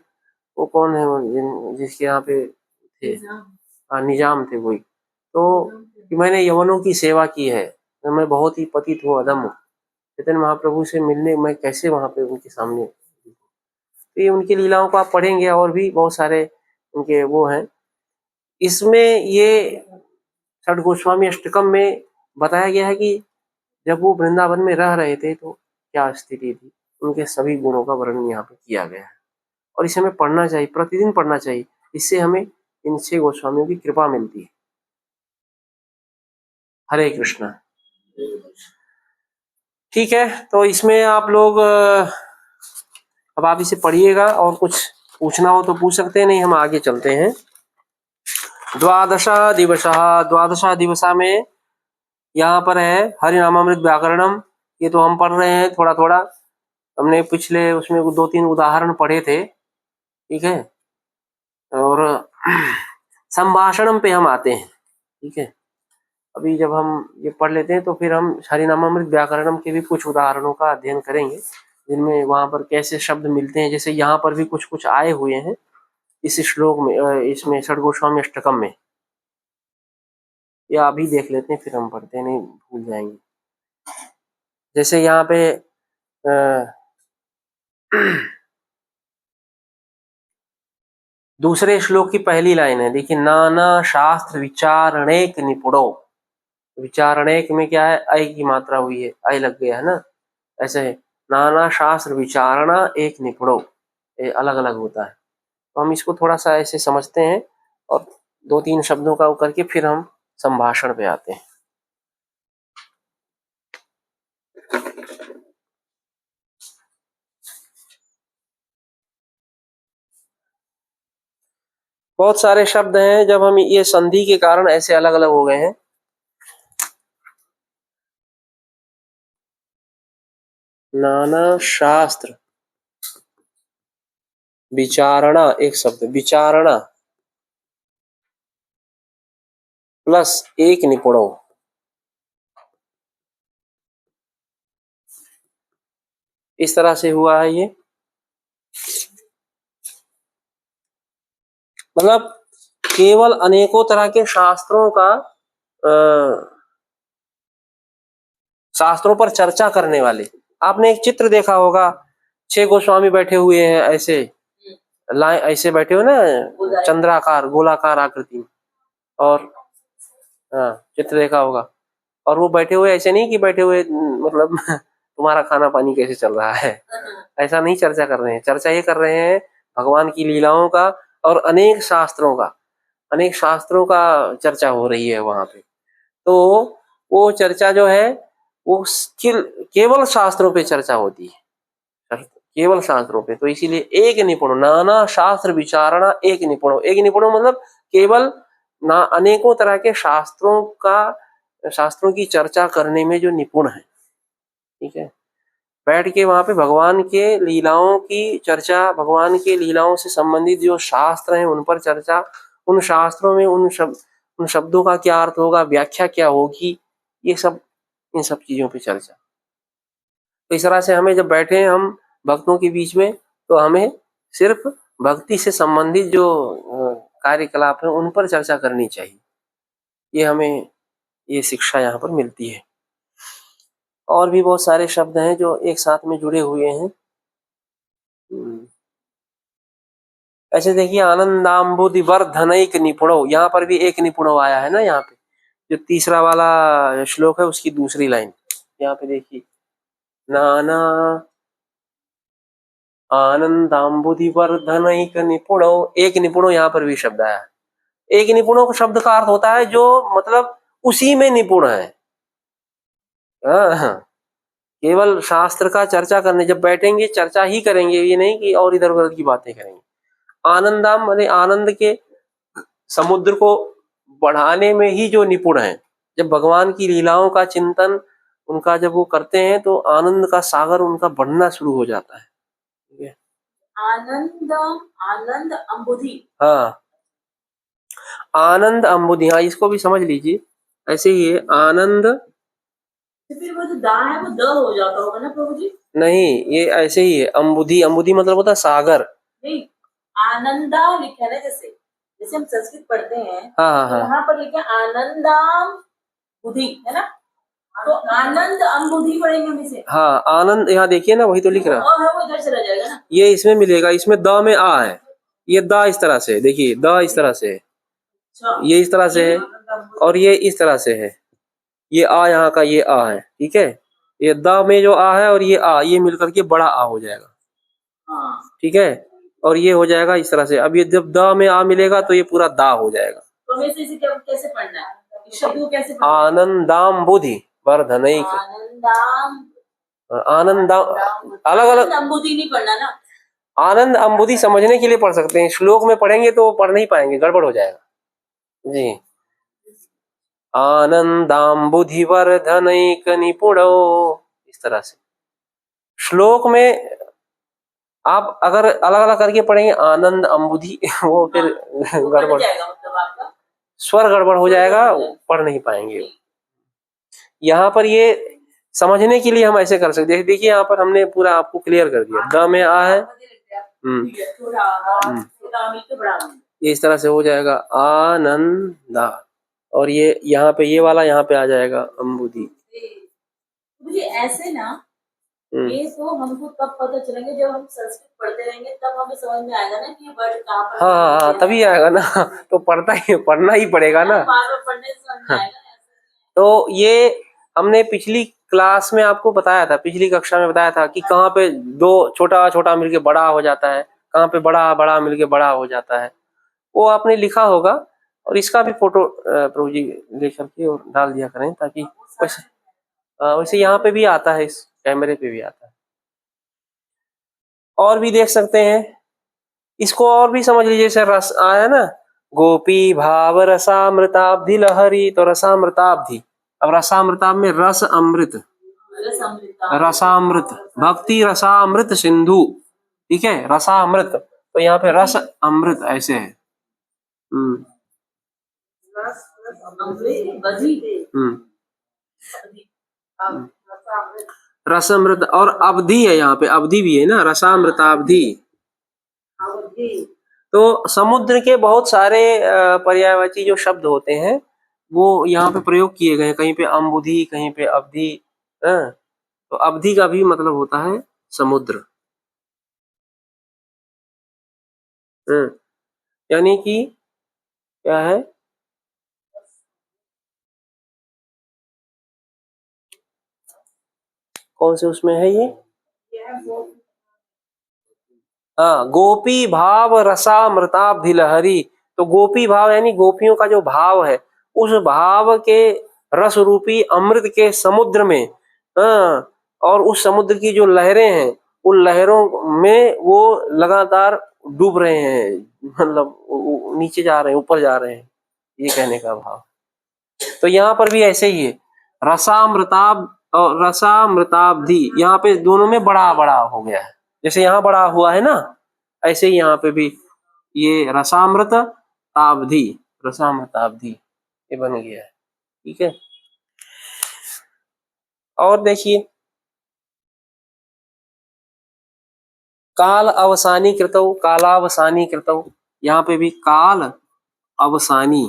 वो कौन है, वो जिसके यहाँ पे थे, हाँ, निजाम थे वही, तो कि मैंने यमनों की सेवा की है, तो मैं बहुत ही पतित हूँ, अधम हूँ, चैतन्य महाप्रभु से मिलने मैं कैसे वहां पे उनके सामने। तो ये उनकी लीलाओं को आप पढ़ेंगे, और भी बहुत सारे उनके वो हैं। इसमें ये षड गोस्वामी अष्टकम में बताया गया है कि जब वो वृंदावन में रह रहे थे तो क्या स्थिति थी, उनके सभी गुणों का वर्णन यहाँ पे किया गया है। और इसे हमें पढ़ना चाहिए, प्रतिदिन पढ़ना चाहिए, इससे हमें इन 6 गोस्वामियों की कृपा मिलती है। हरे कृष्णा। ठीक है, तो इसमें आप लोग अब आप इसे पढ़िएगा, और कुछ पूछना हो तो पूछ सकते हैं, नहीं हम आगे चलते हैं। द्वादशा दिवसा में यहाँ पर है हरिनामामृत व्याकरणम, ये तो हम पढ़ रहे हैं थोड़ा थोड़ा, हमने पिछले उसमें 2-3 उदाहरण पढ़े थे, ठीक है। और संभाषणम पे हम आते हैं, ठीक है। अभी जब हम ये पढ़ लेते हैं तो फिर हम हरिनामामृत व्याकरणम के भी कुछ उदाहरणों का अध्ययन करेंगे, जिनमें वहां पर कैसे शब्द मिलते हैं, जैसे यहाँ पर भी कुछ कुछ आए हुए हैं इस श्लोक में, इसमें षड गोस्वामी अष्टकम में, या अभी देख लेते हैं, फिर हम पढ़ते हैं, नहीं भूल जाएंगे। जैसे यहाँ पे दूसरे श्लोक की पहली लाइन है, देखिए, नाना शास्त्र विचारणेक निपुणो, विचारणेक में क्या है, ऐ की मात्रा हुई है, ऐ लग गया है ना, ऐसे है, नाना शास्त्र विचारणा एक निपुणो, ये अलग अलग होता है। तो हम इसको थोड़ा सा ऐसे समझते हैं, और 2-3 शब्दों का करके फिर हम संभाषण पे आते हैं। बहुत सारे शब्द हैं, जब हम ये संधि के कारण ऐसे अलग अलग हो गए हैं। नाना शास्त्र, विचारणा, एक शब्द विचारणा प्लस एक निपुणों, इस तरह से हुआ है ये। मतलब केवल अनेकों तरह के शास्त्रों का शास्त्रों पर चर्चा करने वाले। आपने एक चित्र देखा होगा, 6 गोस्वामी बैठे हुए हैं ऐसे लाइन, ऐसे बैठे हुए ना, चंद्राकार गोलाकार आकृति में। और हाँ, चित्र देखा होगा। और वो बैठे हुए ऐसे नहीं कि बैठे हुए मतलब तुम्हारा खाना पानी कैसे चल रहा है, ऐसा नहीं चर्चा कर रहे हैं। चर्चा ये कर रहे हैं भगवान की लीलाओं का, और अनेक शास्त्रों का चर्चा हो रही है वहां पे। तो वो चर्चा जो है वो केवल शास्त्रों पे चर्चा होती है, केवल शास्त्रों पे। तो इसीलिए एक निपुण, नाना शास्त्र विचारणा एक निपुण। एक निपुण मतलब केवल ना अनेकों तरह के शास्त्रों की चर्चा करने में जो निपुण है, ठीक है। बैठ के वहां पे भगवान के लीलाओं की चर्चा, भगवान के लीलाओं से संबंधित जो शास्त्र हैं उन पर चर्चा, उन शास्त्रों में उन शब्दों का क्या अर्थ होगा, व्याख्या क्या होगी, ये सब, इन सब चीजों पे चर्चा। तो इस तरह से हमें जब बैठे हैं हम भक्तों के बीच में, तो हमें सिर्फ भक्ति से संबंधित जो कार्यकलाप है उन पर चर्चा करनी चाहिए। ये हमें ये शिक्षा यहाँ पर मिलती है। और भी बहुत सारे शब्द हैं जो एक साथ में जुड़े हुए हैं। ऐसे देखिए, आनंदाम्बुधि वर्धनैक निपुणो, यहाँ पर भी एक निपुणो आया है ना। यहाँ पे जो तीसरा वाला श्लोक है उसकी दूसरी लाइन, यहाँ पे देखिए, नाना आनंदाम्बुधि वर्धनैक निपुणो, एक निपुणो, यहाँ पर भी शब्द आया है। एक निपुणों का शब्द का अर्थ होता है जो मतलब उसी में निपुण है। हाँ, केवल शास्त्र का चर्चा करने जब बैठेंगे चर्चा ही करेंगे, ये नहीं कि और इधर उधर की बातें करेंगे। आनंदाम माने आनंद के समुद्र को बढ़ाने में ही जो निपुण है। जब भगवान की लीलाओं का चिंतन उनका जब वो करते हैं तो आनंद का सागर उनका बढ़ना शुरू हो जाता है। ठीक है, आनंद अम्बुधि, हाँ, आनंद अम्बुधि, हाँ, इसको भी समझ लीजिए ऐसे ही है। आनंद, तो फिर वो जो दा है वो द हो जाता होगा ना प्रभु जी? नहीं, ये ऐसे ही है। अम्बुधि, अम्बुधि मतलब होता है सागर। नहीं, आनंदा लिखा है ना, जैसे जैसे हम संस्कृत पढ़ते हैं, हाँ, तो वहां पर लिखा है आनंदाम बुद्धि, है ना? तो आनंद अम्बुधि पढ़ेंगे हम इसे। हाँ, आनंद, यहाँ देखिए ना, वही तो लिख रहा है। वो इधर चला जाएगा ना, ये इसमें मिलेगा, इसमें द में आ है, ये द इस तरह से, देखिए द इस तरह से है, ये इस तरह से है, और ये इस तरह से है। ये आ यहाँ का, ये आ है, ठीक है। ये द में जो आ है और ये आ, ये मिलकर के बड़ा आ हो जाएगा, ठीक है। और ये हो जाएगा इस तरह से। अब ये जब द में आ मिलेगा तो ये पूरा दा हो जाएगा। तो हमें इसे कैसे पढ़ना है, इस शब्द को कैसे पढ़ना है? आनंदाम बुद्धि वर्धनैक, आनंदाम, आनंदाम, अलग अलग, अम्बुधि नहीं पढ़ना ना। आनंद अम्बुधि समझने के लिए पढ़ सकते हैं, श्लोक में पढ़ेंगे तो पढ़ नहीं पाएंगे, गड़बड़ हो जाएगा जी। आनंदाम्बुधि वर्धनैक निपुणो, इस तरह से। श्लोक में आप अगर अलग अलग करके पढ़ेंगे आनंद अम्बुधि वो फिर गड़बड़, स्वर गड़बड़ हो जाएगा, पढ़ नहीं पाएंगे। यहाँ पर ये समझने के लिए हम ऐसे कर सकते हैं। देखिए यहाँ पर हमने पूरा आपको क्लियर कर दिया, द में आ है, ये इस तरह से हो जाएगा आनंदा, और ये यहाँ पे ये वाला यहाँ पे आ जाएगा अम्बुधि। मुझे ऐसे ना, ये तो हमको तब पता चलेंगे जब हम संस्कृत पढ़ते रहेंगे, तब हमें समझ में आएगा ना कि ये वर्ड कहाँ पर। हाँ, तभी आएगा ना, तो पढ़ना ही पड़ेगा ना। बार-बार पढ़ने से समझ में आएगा। तो ये हमने पिछली क्लास में आपको बताया था, पिछली कक्षा में बताया था कि कहाँ पे दो छोटा छोटा मिलके बड़ा हो जाता है, कहाँ पे बड़ा बड़ा मिलके बड़ा हो जाता है, वो आपने लिखा होगा। और इसका भी फोटो प्रभु जी ले करके और डाल दिया करें, ताकि वैसे यहाँ पे भी आता है, इस कैमरे पे भी आता है। और भी देख सकते हैं इसको, और भी समझ लीजिए। जैसे रस आया ना, गोपी भाव रसामृताब्धि लहरी, तो रसामृताब्धि। अब रसामृताब में रस अमृत, रसामृत, भक्ति रसामृत सिंधु, ठीक है, रसामृत, तो यहाँ पे रस अमृत ऐसे है। रसामृत और अवधि है, यहाँ पे अवधि भी है ना, रसामृताब्धि। तो समुद्र के बहुत सारे पर्यायवाची जो शब्द होते हैं वो यहाँ पे प्रयोग किए गए हैं, कहीं पे अम्बुधि, कहीं पे अवधि। तो अवधि का भी मतलब होता है समुद्र। यानी कि क्या है, कौन से उसमें है ये, हाँ, गोपी भाव रसामृताब्धि लहरी। तो गोपी भाव यानी गोपियों का जो भाव है, उस भाव के रस रूपी अमृत के समुद्र में, हाँ, और उस समुद्र की जो लहरें हैं, उन लहरों में वो लगातार डूब रहे हैं, मतलब नीचे जा रहे हैं, ऊपर जा रहे हैं, ये कहने का भाव। तो यहाँ पर भी ऐसे ही है, रसामृताब और रसामृताब्धि, यहाँ पे दोनों में बड़ा बड़ा हो गया है, जैसे यहाँ बड़ा हुआ है ना, ऐसे ही यहाँ पे भी ये रसामृत ताब्धि, रसामृताब्धि ये बन गया है, ठीक है। और देखिए, काल अवसानी कृतौ, कालावसानी कृतौ, यहाँ पे भी काल अवसानी,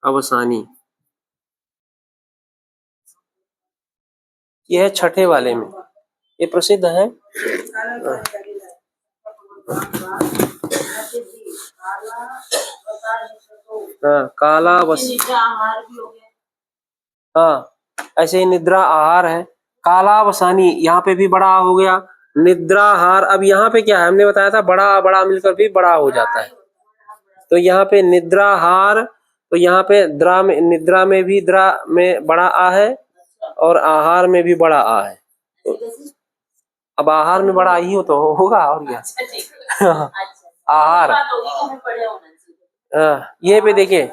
अवसानी, ये है छठे वाले में, ये प्रसिद्ध है। हाँ, काला वस, हाँ, ऐसे ही निद्रा आहार है। कालावसानी यहाँ पे भी बड़ा हो गया, निद्राहार। अब यहाँ पे क्या है, हमने बताया था बड़ा बड़ा मिलकर भी बड़ा हो जाता है, तो यहाँ पे निद्राहार, तो यहाँ पे द्रा में, निद्रा में भी द्रा में बड़ा आ है और आहार में भी बड़ा आ है। तो अब आहार में बड़ा ही हो तो होगा, और क्या। आहार, ये पे देखिए,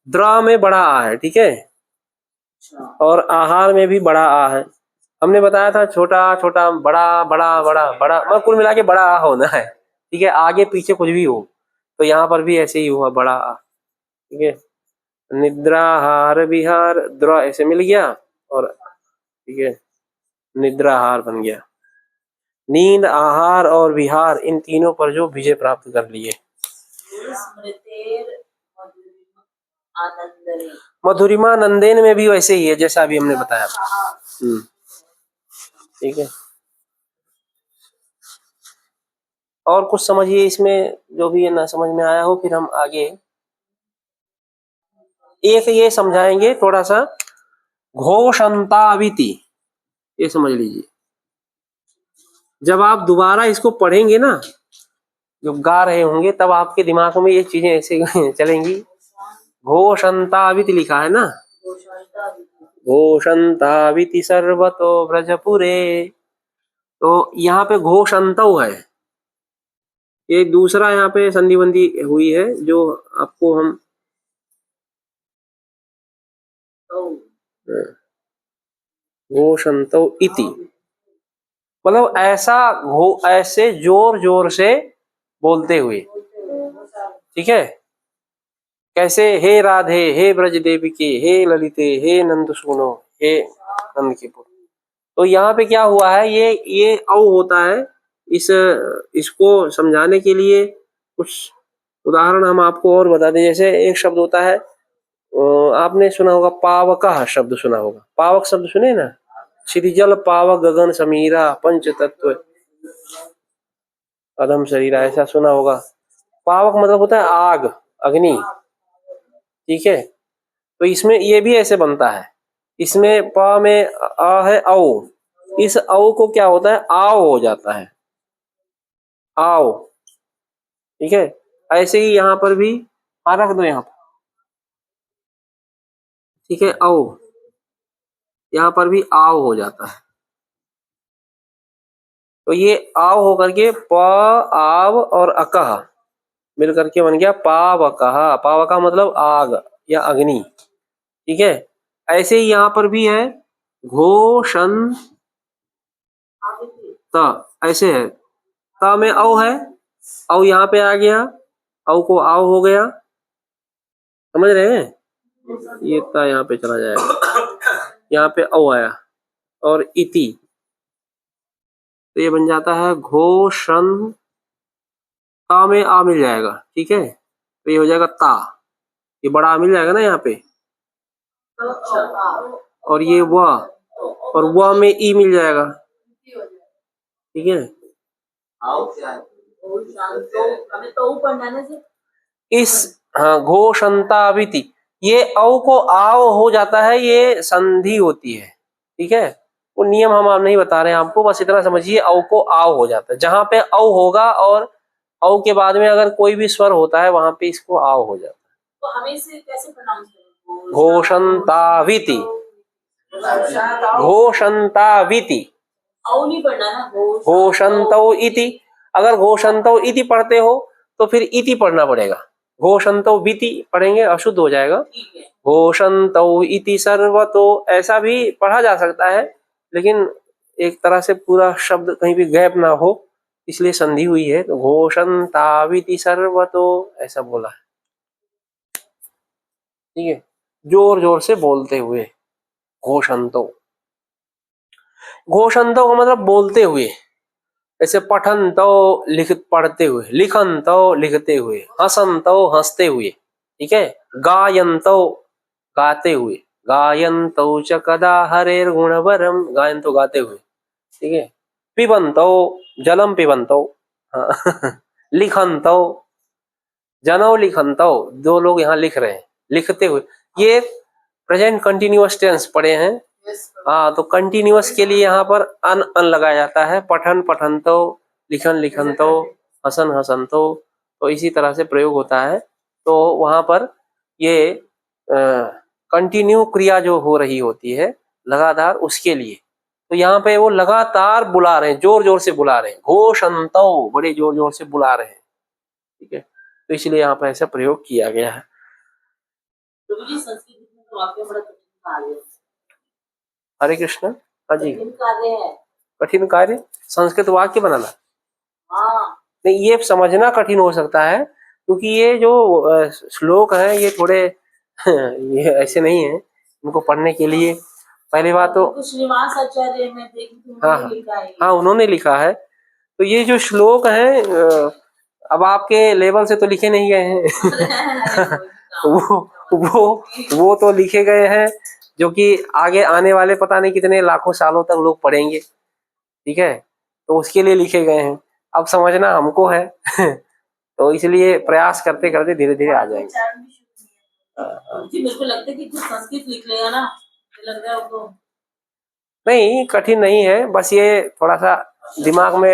द्रा में बड़ा आ है, ठीक है, और आहार में भी बड़ा आ है। हमने बताया था छोटा छोटा बड़ा बड़ा बड़ा बड़ा, मतलब कुल मिला के बड़ा आ होना है, ठीक है, आगे पीछे कुछ भी हो। तो यहाँ पर भी ऐसे ही हुआ, बड़ा आ, ठीक है। निद्राहार विहार, द्रा ऐसे मिल गया, और ठीक है, निद्राहार बन गया। नींद, आहार और विहार, इन तीनों पर जो विजय प्राप्त कर लिए। मधुरिमा नंदेन में भी वैसे ही है, जैसा अभी हमने बताया। ठीक है, और कुछ समझिए इसमें, जो भी ना समझ में आया हो, फिर हम आगे एक ये समझाएंगे थोड़ा सा, घोषंताविति, ये समझ लीजिए। जब आप दोबारा इसको पढ़ेंगे ना, जो गा रहे होंगे, तब आपके दिमाग में ये चीजें ऐसे चलेंगी। घोषंताविति लिखा है ना, घोषंताविति सर्वतो ब्रजपुरे, तो यहाँ पे घोषंतो है, ये दूसरा यहाँ पे संधिबंदी हुई है, जो आपको हम घोषंतो इति, मतलब ऐसा ऐसे जोर जोर से बोलते हुए, ठीक है। कैसे, हे राधे, हे ब्रज देविके, हे ललिते, हे नंद सुनो, हे नंद के पुत्र। तो यहाँ पे क्या हुआ है, ये औ होता है, इसको समझाने के लिए कुछ उदाहरण हम आपको और बता दें। जैसे एक शब्द होता है, आपने सुना होगा, पावक शब्द सुना होगा, पावक शब्द सुने ना, श्रीजल पावक गगन समीरा पंच तत्व अधम शरीरा, ऐसा सुना होगा। पावक मतलब होता है आग, अग्नि, ठीक है। तो इसमें ये भी ऐसे बनता है, इसमें प में अ है औ, इस औ को क्या होता है, आओ हो जाता है, आओ, ठीक है। ऐसे ही यहाँ पर भी रख दो यहाँ पर, ठीक है, औ, यहाँ पर भी आओ हो जाता है। तो ये आव होकर के प, आव और अकह, मिल करके बन गया पावकः। पावकः मतलब आग या अग्नि, ठीक है। ऐसे ही यहाँ पर भी है घोषंत, ऐसे है, त में औ है, औ यहाँ पे आ गया, औ को आव हो गया, समझ रहे हैं। ये ता यहाँ पे चला जाएगा, यहाँ पे औ आया और इति, तो ये बन जाता है घोषण, ता में आ मिल जाएगा, ठीक है, तो ये हो जाएगा ता, ये बड़ा आ मिल जाएगा ना यहाँ पे, और ये व, और व में ई मिल जाएगा, ठीक है। इस हाँ घोषंताविति, ये औ को आओ हो जाता है, ये संधि होती है, ठीक है। वो नियम हम आप नहीं बता रहे हैं आपको, बस इतना समझिए औ को आओ हो जाता है, जहां पे औ होगा और औ के बाद में अगर कोई भी स्वर होता है वहां पे इसको आओ हो जाता है। तो हमें इसे कैसे प्रोनाउंस करें? घोषंताविति, घोषंताविति, औ नहीं पढ़ना ना, घोषंतो इति। अगर घोषंतो इति पढ़ते हो तो फिर इति पढ़ना पड़ेगा, घोषंतो विति पढ़ेंगे अशुद्ध हो जाएगा। घोषंतो इति सर्वतो, ऐसा भी पढ़ा जा सकता है, लेकिन एक तरह से पूरा शब्द कहीं भी गैप ना हो इसलिए संधि हुई है, तो घोषंताविति सर्वतो ऐसा बोला है, ठीक है, जोर जोर से बोलते हुए। घोषंतो, घोषंतो का मतलब बोलते हुए, ऐसे पठंतो लिख पढ़ते हुए, लिखंतो लिखते हुए, हसंतो हंसते हुए, ठीक है। गायंतो गाते हुए, गायंतो च कदा हरेर गुणवरम, गायंतो गाते हुए, ठीक है। पिबंतो जलम पिबंतो, हाँ लिखंतो, जनो लिखंतो, दो लोग यहाँ लिख रहे हैं, लिखते हुए, ये प्रेजेंट कंटिन्यूअस टेंस पढ़े हैं। हाँ, तो कंटिन्यूअस के लिए यहाँ पर अन अन लगाया जाता है, पठन पठनतो, लिखन लिखनतो, हसन हसनतो, तो इसी तरह से प्रयोग होता है। तो वहां पर ये कंटिन्यू क्रिया जो हो रही होती है लगातार, उसके लिए, तो यहाँ पे वो लगातार बुला रहे हैं, जोर जोर से बुला रहे हैं, घोषंतो, बड़े जोर जोर से बुला रहे हैं, ठीक है, तो इसलिए यहाँ पर ऐसा प्रयोग किया गया है। हरे कृष्ण। हाँ जी, कठिन कार्य संस्कृत वाक्य बनाना, नहीं ये समझना कठिन हो सकता है, क्योंकि ये जो श्लोक है ये थोड़े ये ऐसे नहीं है, इनको पढ़ने के लिए पहली बात तो श्रीनिवास आचार्य में हाँ उन्होंने लिखा है, तो ये जो श्लोक है अब आपके लेवल से तो लिखे नहीं गए हैं वो तो लिखे गए हैं जो कि आगे आने वाले पता नहीं कितने लाखों सालों तक लोग पढ़ेंगे, ठीक है, तो उसके लिए लिखे गए हैं। अब समझना हमको है तो इसलिए प्रयास करते करते धीरे धीरे आ जाएंगे। मेरे को लगता है कि संस्कृत लिख लेगा ना, लग रहा है वो नहीं कठिन नहीं है, बस ये थोड़ा सा दिमाग में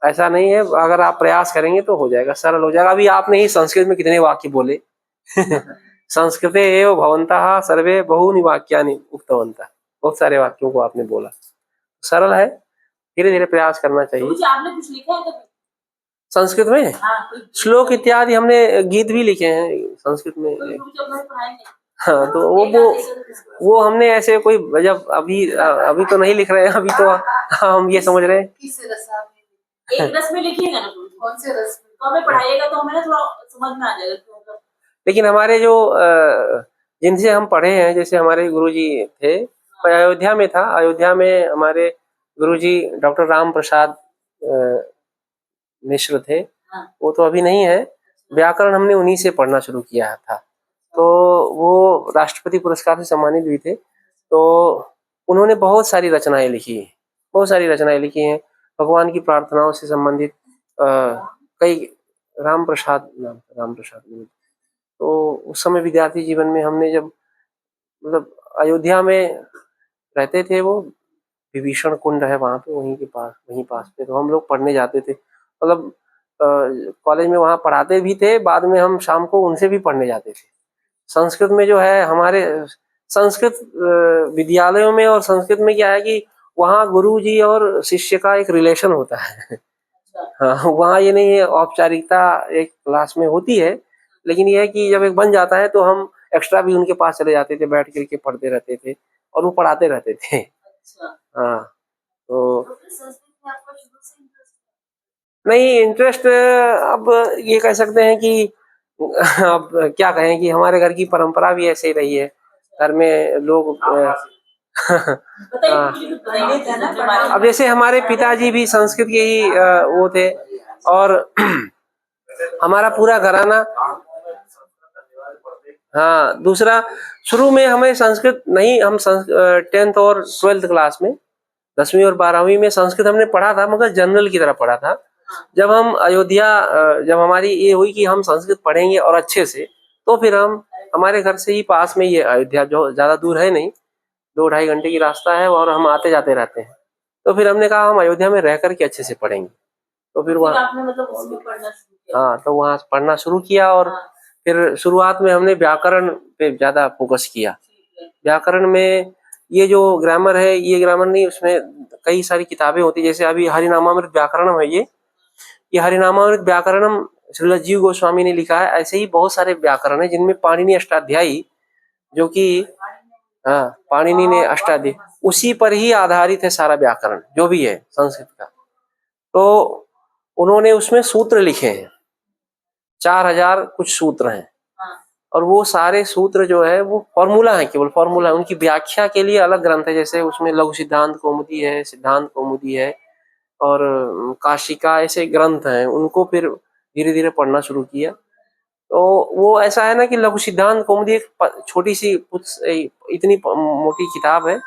ऐसा नहीं है, अगर आप प्रयास करेंगे तो हो जाएगा, सरल हो जाएगा। अभी आपने ही संस्कृत में कितने वाक्य बोले संस्कृते एव भवन्तः सर्वे बहूनि वाक्यानि उक्तवन्तः, बहुत सारे वाक्यों को आपने बोला, सरल है, धीरे धीरे प्रयास करना चाहिए। आपने कुछ लिखा है कभी संस्कृत में? श्लोक इत्यादि हमने गीत भी लिखे हैं संस्कृत में। हाँ, तो वो हमने ऐसे कोई जब अभी तो नहीं लिख रहे हैं, अभी तो हम ये समझ रहे हैं एक रस में लिखिएगा ना, कौन से रस में, तो हमें पढ़ाइएगा तो हमें ना थोड़ा समझ में आ जाएगा। लेकिन हमारे जो जिनसे हम पढ़े हैं, जैसे हमारे गुरुजी थे, अयोध्या में था, अयोध्या में हमारे गुरुजी डॉक्टर राम प्रसाद मिश्र थे, वो तो अभी नहीं है, व्याकरण हमने उन्हीं से पढ़ना शुरू किया था, तो वो राष्ट्रपति पुरस्कार से सम्मानित भी थे, तो उन्होंने बहुत सारी रचनाएं लिखी हैं, भगवान की प्रार्थनाओं से संबंधित कई, राम प्रसाद, तो उस समय विद्यार्थी जीवन में हमने जब मतलब अयोध्या में रहते थे, वो विभीषण कुंड है वहां पे, वहीं पास पे, तो हम लोग पढ़ने जाते थे, मतलब कॉलेज में वहां पढ़ाते भी थे, बाद में हम शाम को उनसे भी पढ़ने जाते थे। संस्कृत में जो है हमारे संस्कृत विद्यालयों में, और संस्कृत में क्या है कि वहाँ गुरु जी और शिष्य का एक रिलेशन होता है हाँ, वहाँ ये नहीं है, औपचारिकता एक क्लास में होती है, लेकिन ये है कि जब एक बन जाता है तो हम एक्स्ट्रा भी उनके पास चले जाते थे, बैठ करके पढ़ते रहते थे और वो पढ़ाते रहते थे। अच्छा, हाँ, तो तो फिर संस्कृत में आपका शुरू से इंटरेस्ट नहीं इंटरेस्ट, अब ये कह सकते हैं कि अब क्या कहें कि हमारे घर की परंपरा भी ऐसे ही रही है। घर में लोग बताइए, हाँ, मुझे कुछ बताइए था ना पढ़ाई अब जैसे हमारे पिताजी भी संस्कृत के ही वो थे, और हमारा पूरा घराना। हाँ, दूसरा, शुरू में हमें संस्कृत नहीं, हम 10th और 12th क्लास में, 10वीं और 12वीं में संस्कृत हमने पढ़ा था, मगर जनरल की तरह पढ़ा था। जब हम अयोध्या, जब हमारी ये हुई कि हम संस्कृत पढ़ेंगे और अच्छे से, तो फिर हम, हमारे घर से ही पास में ये अयोध्या, जो ज्यादा दूर है नहीं, 2-2.5 घंटे की रास्ता है, और हम आते जाते रहते हैं। तो फिर हमने कहा हम अयोध्या में रह करके अच्छे से पढ़ेंगे। तो फिर फिर वहाँ, आपने मतलब उसमें पढ़ना शुरू किया। हाँ, तो वहाँ पढ़ना शुरू किया, और हाँ, फिर शुरुआत में हमने व्याकरण पे ज्यादा फोकस किया। ठीक है। व्याकरण में ये जो ग्रामर है, ये ग्रामर नहीं, उसमें कई सारी किताबें होती है, जैसे अभी हरिनामामृत व्याकरणम है, ये हरिनामामृत व्याकरणम श्रील जीव गोस्वामी ने लिखा है। ऐसे ही बहुत सारे व्याकरण है जिनमें पाणिनि अष्टाध्यायी, जो कि, हाँ, पाणिनि ने अष्टाध्यायी, उसी पर ही आधारित है सारा व्याकरण जो भी है संस्कृत का। तो उन्होंने उसमें सूत्र लिखे हैं, 4000 कुछ सूत्र हैं, हाँ, और वो सारे सूत्र जो है वो फॉर्मूला है, केवल फॉर्मूला है। उनकी व्याख्या के लिए अलग ग्रंथ है, जैसे उसमें लघु सिद्धांत कौमुदी है, सिद्धांत कौमुदी है, और काशिका, ऐसे ग्रंथ हैं। उनको फिर धीरे धीरे पढ़ना शुरू किया। तो वो ऐसा है ना कि लघु सिद्धांत कौमुदी एक छोटी सी इतनी मोटी किताब है।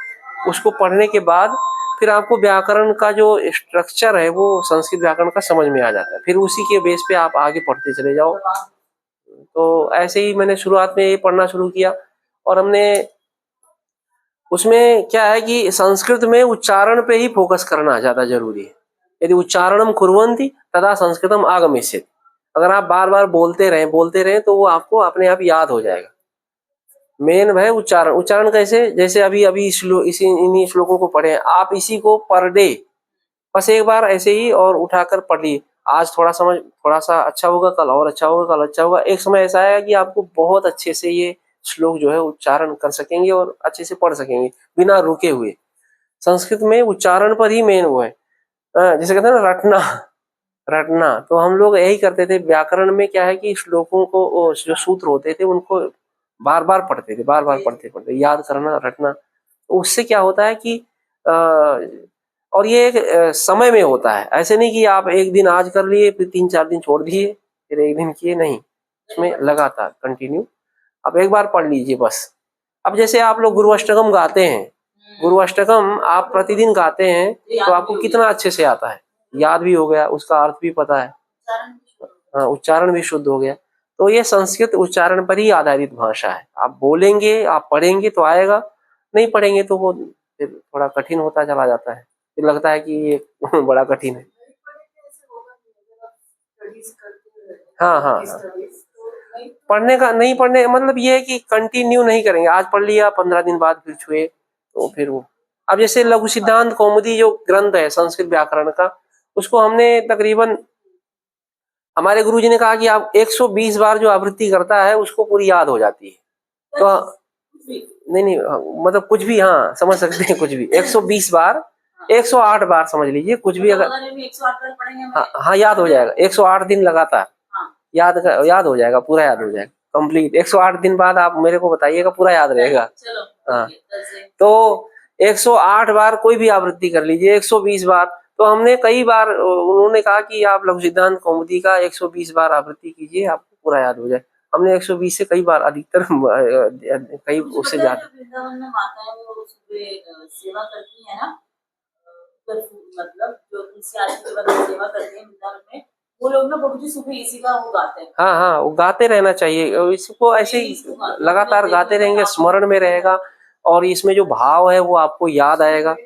उसको पढ़ने के बाद फिर आपको व्याकरण का जो स्ट्रक्चर है वो संस्कृत व्याकरण का समझ में आ जाता है। फिर उसी के बेस पे आप आगे पढ़ते चले जाओ। तो ऐसे ही मैंने शुरुआत में ये पढ़ना शुरू किया, और हमने उसमें क्या है कि संस्कृत में उच्चारण पे ही फोकस करना ज्यादा जरूरी है। यदि उच्चारणम कुर्वन्ति तदा संस्कृतम आगमिष्यति। अगर आप बार बार बोलते रहें तो वो आपको अपने आप याद हो जाएगा। मेन है उच्चारण। उच्चारण कैसे, जैसे अभी अभी इसी इन्हीं श्लोकों को पढ़े, आप इसी को पर डे बस एक बार ऐसे ही और उठाकर पढ़िए। आज थोड़ा सा अच्छा होगा, कल और अच्छा होगा, कल अच्छा होगा। एक समय ऐसा आएगा कि आपको बहुत अच्छे से ये श्लोक जो है उच्चारण कर सकेंगे और अच्छे से पढ़ सकेंगे बिना रुके हुए। संस्कृत में उच्चारण पर ही मेन वो है। जैसे कहते हैं ना, रटना रटना। तो हम लोग यही करते थे। व्याकरण में क्या है कि श्लोकों को, जो सूत्र होते थे उनको बार बार पढ़ते थे, बार बार पढ़ते पढ़ते याद करना, रटना। तो उससे क्या होता है कि और ये एक समय में होता है। ऐसे नहीं कि आप एक दिन आज कर लिए, फिर 3-4 दिन छोड़ दिए, फिर एक दिन किए, नहीं। उसमें लगातार कंटिन्यू आप एक बार पढ़ लीजिए बस। अब जैसे आप लोग गुरु अष्टकम गाते हैं, गुरु अष्टकम आप प्रतिदिन गाते हैं, तो आपको कितना अच्छे से आता है, याद भी हो गया, उसका अर्थ भी पता है, हाँ, उच्चारण भी शुद्ध हो गया। तो ये संस्कृत उच्चारण पर ही आधारित भाषा है। आप बोलेंगे, आप पढ़ेंगे तो आएगा, नहीं पढ़ेंगे तो वो फिर थोड़ा कठिन होता चला जाता है, फिर लगता है कि ये बड़ा कठिन है। हाँ हाँ हाँ, पढ़ने का नहीं, पढ़ने मतलब ये है कि कंटिन्यू नहीं करेंगे। आज पढ़ लिया, 15 दिन बाद फिर छुए, तो फिर वो। अब जैसे लघु सिद्धांत कौमुदी जो ग्रंथ है संस्कृत व्याकरण का, उसको हमने तकरीबन, हमारे गुरुजी ने कहा कि आप 120 बार जो आवृत्ति करता है उसको पूरी याद हो जाती है। तो नहीं नहीं, मतलब कुछ भी, हाँ, समझ सकते हैं, कुछ भी 120 बार, 108 बार समझ लीजिए, कुछ भी अगर, हाँ हाँ, याद हो जाएगा। 108 दिन लगातार याद हो जाएगा, पूरा याद हो जाएगा कंप्लीट। 108 दिन बाद आप मेरे को बताइएगा, पूरा याद रहेगा। हाँ, तो 108 बार कोई भी आवृत्ति कर लीजिए, 120 बार। तो हमने कई बार, उन्होंने कहा कि आप लघु सिद्धांत कौमुदी का 120 बार आवृत्ति कीजिए, आपको पूरा याद हो जाए। हमने 120 से कई बार, अधिकतर कई उससे ज्यादा। वृंदावन में माताएं वो सुबह सेवा करती है ना, मतलब जो तुलसी आरती के बाद सेवा करते हैं वृंदावन में, वो लोग ना बहुत सुबह इसी का वो गाते हैं। हाँ हाँ, वो गाते रहना चाहिए, इसको ऐसे ही लगातार गाते रहेंगे, स्मरण में रहेगा, और इसमें जो भाव है वो आपको याद आएगा।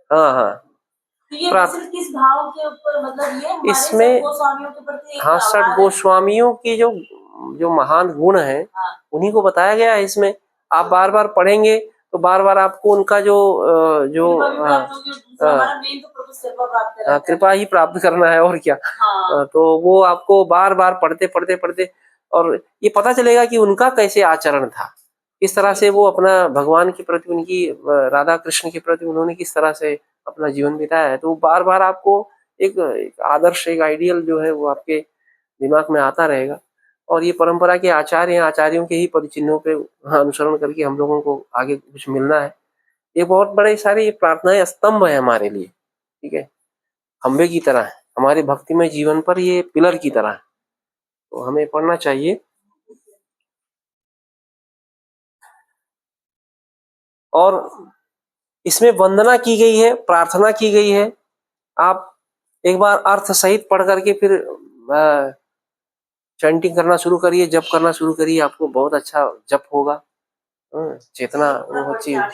हाँ हाँ, तो ये सिर्फ किस भाव के ऊपर, मतलब ये हमारे इसमें, गोस्वामियों के प्रति, हाँ, 60 गोस्वामियों की जो महान गुण है, हाँ, उन्हीं को बताया गया है इसमें। आप बार बार पढ़ेंगे तो बार बार आपको उनका जो तो हमारा मेन तो प्रभु से कृपा प्राप्त करना है। कृपा ही प्राप्त करना है और क्या। हाँ। तो वो आपको बार बार पढ़ते पढ़ते पढ़ते और ये पता चलेगा कि उनका कैसे आचरण था, किस तरह से वो अपना भगवान के प्रति, उनकी राधा कृष्ण के प्रति उन्होंने किस तरह से अपना जीवन बिताया है। तो बार बार आपको एक आदर्श, एक आइडियल जो है वो आपके दिमाग में आता रहेगा। और ये परंपरा के आचार्य हैं, आचार्यों के ही पदचिन्हों पे अनुसरण करके हम लोगों को आगे कुछ मिलना है। ये बहुत बड़े सारे प्रार्थनाएं स्तंभ है हमारे लिए, ठीक है, खंबे की तरह है हमारे भक्तिमय जीवन पर, ये पिलर की तरह है, तो हमें पढ़ना चाहिए। और इसमें वंदना की गई है, प्रार्थना की गई है। आप एक बार अर्थ सहित पढ़ करके फिर चैंटिंग करना शुरू करिए, जप करना शुरू करिए, आपको बहुत अच्छा जप होगा। चेतना वो होती है।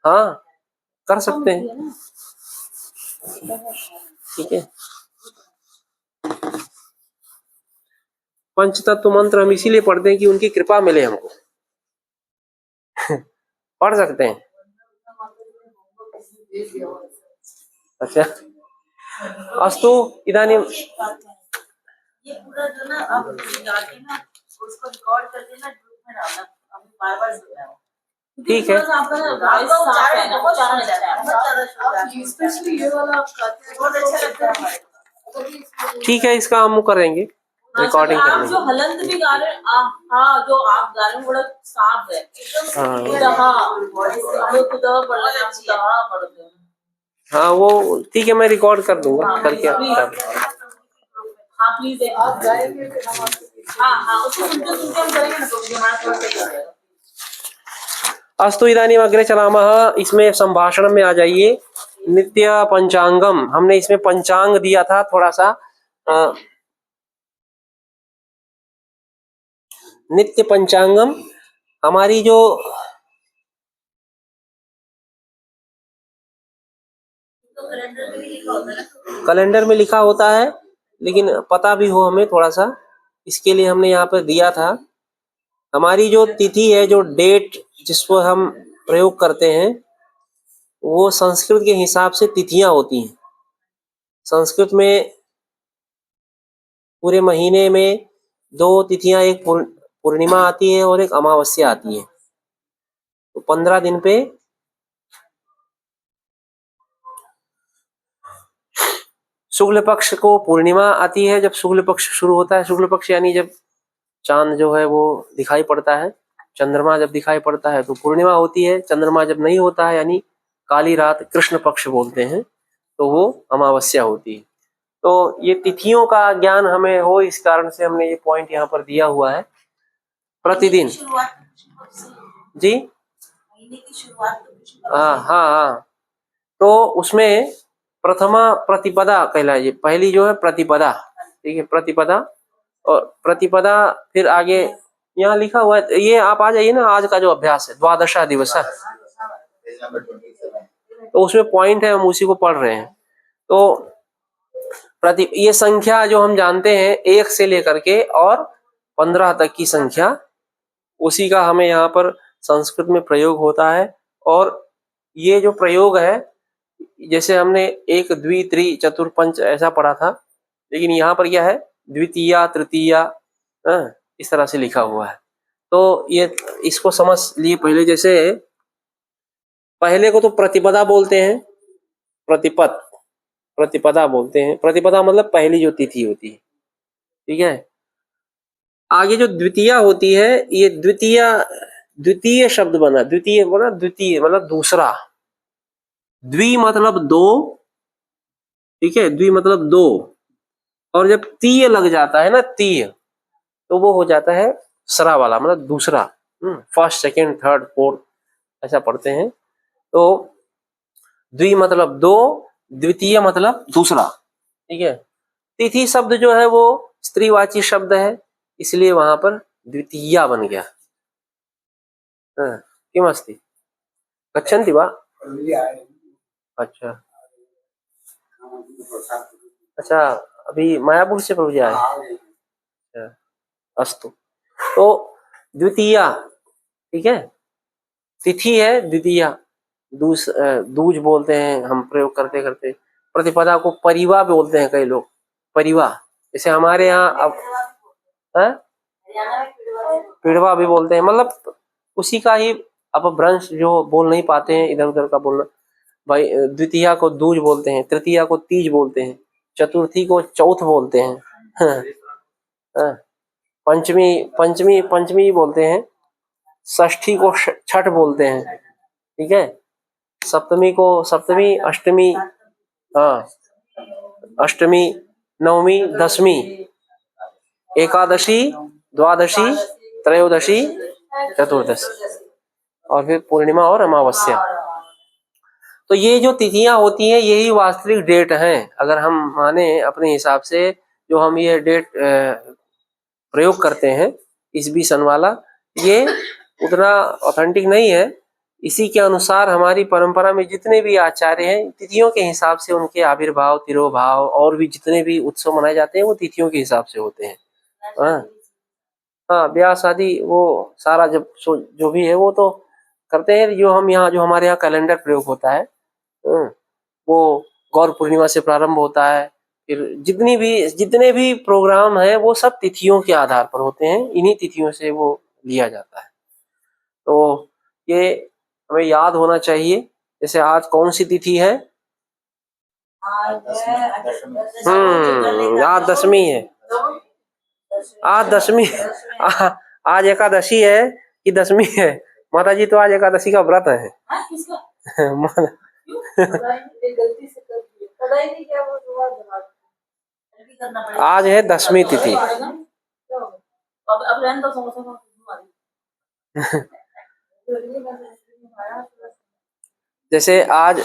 हाँ, कर सकते हैं, ठीक है। पंचतत्व मंत्र हम इसीलिए पढ़ते हैं कि उनकी कृपा मिले हमको। पढ़ सकते हैं। अच्छा, अस्तु इदानीं ये पूरा जो ना आप जाके ना उसको रिकॉर्ड करके ना ग्रुप में डालना, हमें बार-बार सुनना है। ठीक है। आपका उच्चारण है, बहुत अच्छा है, बहुत ज्यादा स्पेशली ये वाला आप गाते हैं, बहुत अच्छा लगता है। ठीक है, इसका हम करेंगे रिकॉर्डिंग आप करने जो हलंत भी गा रहे हैं, हाँ जो आप गा रहे हैं बड़ा साफ है एकदम। हाँ वो ठीक है, मैं रिकॉर्ड कर दूंगा करके हाँ प्लीज आप गाएंगे। हाँ उसको सुनते सुनते हम करेंगे ना तो हमारा थोड़ा सही हो जाएगा। अस्तु इदानीम अग्रे चलामः। इसमें संभाषण में आ जाइए। नित्य पंचांगम, हमने इसमें पंचांग दिया था थोड़ा सा। नित्य पंचांगम हमारी जो कैलेंडर में लिखा होता है, लेकिन पता भी हो हमें थोड़ा सा, इसके लिए हमने यहाँ पर दिया था। हमारी जो तिथि है, जो डेट जिसको हम प्रयोग करते हैं, वो संस्कृत के हिसाब से तिथियां होती हैं। संस्कृत में पूरे महीने में 2 तिथियां, एक पूर्णिमा आती है और एक अमावस्या आती है। तो 15 दिन पे शुक्ल पक्ष को पूर्णिमा आती है। जब शुक्ल पक्ष शुरू होता है, शुक्ल पक्ष यानी जब चांद जो है वो दिखाई पड़ता है, चंद्रमा जब दिखाई पड़ता है तो पूर्णिमा होती है। चंद्रमा जब नहीं होता है यानी काली रात, कृष्ण पक्ष बोलते हैं, तो वो अमावस्या होती है। तो ये तिथियों का ज्ञान हमें हो, इस कारण से हमने ये पॉइंट यहाँ पर दिया हुआ है। प्रतिदिन जी, महीने की शुरुआत हाँ, तो उसमें प्रथमा प्रतिपदा कहलाए, पहली जो है प्रतिपदा, ठीक है, प्रतिपदा। और प्रतिपदा फिर आगे यहाँ लिखा हुआ है, ये आप आ जाइए ना, आज का जो अभ्यास है द्वादशा दिवस है, तो उसमें पॉइंट है, हम उसी को पढ़ रहे हैं। तो ये संख्या जो हम जानते हैं 1 से लेकर के और 15 तक की संख्या, उसी का हमें यहाँ पर संस्कृत में प्रयोग होता है। और ये जो प्रयोग है, जैसे हमने 1 द्वि त्रि चतुर पंच ऐसा पढ़ा था, लेकिन यहाँ पर क्या है, द्वितीया तृतीया, इस तरह से लिखा हुआ है। तो ये इसको समझ लिए पहले। जैसे पहले को तो प्रतिपदा बोलते हैं, प्रतिपदा बोलते हैं। प्रतिपदा मतलब पहली जो तिथि होती है, ठीक है। आगे जो द्वितीया होती है, ये द्वितीय शब्द बना, द्वितीय मतलब दूसरा। द्वि मतलब 2, ठीक है, द्वि मतलब 2। और जब तीय लग जाता है ना, तीय, तो वो हो जाता है सरा वाला, मतलब दूसरा। फर्स्ट, सेकंड, थर्ड, फोर्थ ऐसा पढ़ते हैं। तो द्वि मतलब 2, द्वितीय मतलब दूसरा, ठीक है। तिथि शब्द जो है वो स्त्रीवाची शब्द है, इसलिए वहां पर द्वितीया बन गया। किमस्ति गच्छन्ति वा? अच्छा अच्छा, अभी मायापुर से प्रभु जी आए। अच्छा, अस्तु। तो द्वितीया, ठीक है, तिथि है द्वितीया, दूज बोलते हैं हम प्रयोग करते करते। प्रतिपदा को परिवा बोलते हैं कई लोग, परिवा। जैसे हमारे यहाँ अब पिड़वा भी बोलते हैं, मतलब उसी का ही अपभ्रंश जो बोल नहीं पाते हैं इधर उधर का बोलना। भाई द्वितीया को दूज बोलते हैं, तृतीया को तीज बोलते हैं, चतुर्थी को चौथ बोलते हैं, पंचमी बोलते हैं, षष्ठी को छठ बोलते हैं, ठीक है। सप्तमी को सप्तमी, अष्टमी, हाँ अष्टमी, नवमी, दशमी, एकादशी, द्वादशी, त्रयोदशी, चतुर्दशी और फिर पूर्णिमा और अमावस्या। तो ये जो तिथियां होती हैं यही वास्तविक डेट हैं। अगर हम माने अपने हिसाब से जो हम ये डेट प्रयोग करते हैं ईसवी सन वाला, ये उतना ऑथेंटिक नहीं है। इसी के अनुसार हमारी परंपरा में जितने भी आचार्य हैं तिथियों के हिसाब से उनके आविर्भाव, तिरोभाव और भी जितने भी उत्सव मनाए जाते हैं वो तिथियों के हिसाब से होते हैं। हाँ ब्याह शादी वो सारा जब जो भी है वो तो करते हैं। जो हम यहाँ जो हमारे यहाँ कैलेंडर प्रयोग होता है वो गौर पूर्णिमा से प्रारंभ होता है। फिर जितने भी प्रोग्राम हैं वो सब तिथियों के आधार पर होते हैं, इन्हीं तिथियों से वो लिया जाता है। तो ये हमें याद होना चाहिए। जैसे आज कौन सी तिथि है? आज दशमी है। आज दशमी, आज एकादशी है कि दशमी है? माता जी तो आज एकादशी का व्रत है। आज है दशमी तिथि। जैसे आज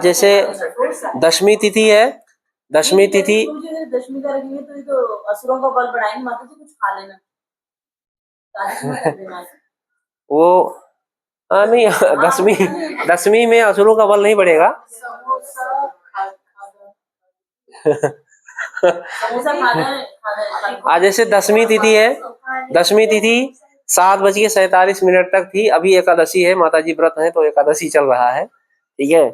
जैसे दशमी तिथि है, दशमी तिथि दशमी का रखेंगे तो असुरों का बल बढ़ाएंगे। माता जी कुछ खा लेना वो नहीं, दशमी में असुरों का बल नहीं बढ़ेगा। आज जैसे दशमी तिथि है, दशमी तिथि 7:47 तक थी। अभी एकादशी है, माता जी व्रत है तो एकादशी चल रहा है, ठीक है।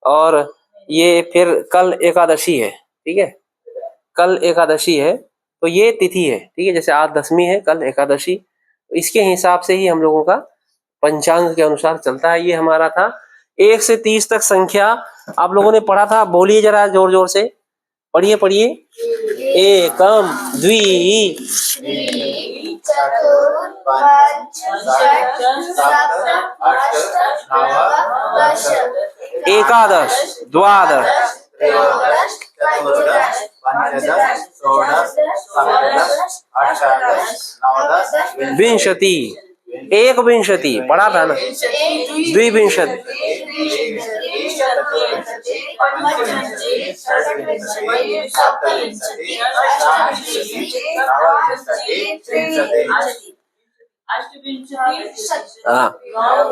और ये फिर कल एकादशी है, ठीक है, कल एकादशी है तो ये तिथि है, ठीक है। जैसे आज दशमी है, कल एकादशी, तो इसके हिसाब से ही हम लोगों का पंचांग के अनुसार चलता है। ये हमारा था 1 से 30 तक संख्या आप लोगों ने पढ़ा था। बोलिए जरा जोर जोर से, पढ़िए पढ़िए। एकम, द्वि, चतुर, पंच, षट, सप्त, अष्ट, नव, दश, एकादश, द्वादश, त्रयोदश, चतुर्दश, पंचदश, षोडश, सप्तदश, अष्टादश, नवदश, विंशति, एक विंशति पढ़ा था ना, द्विविंशति,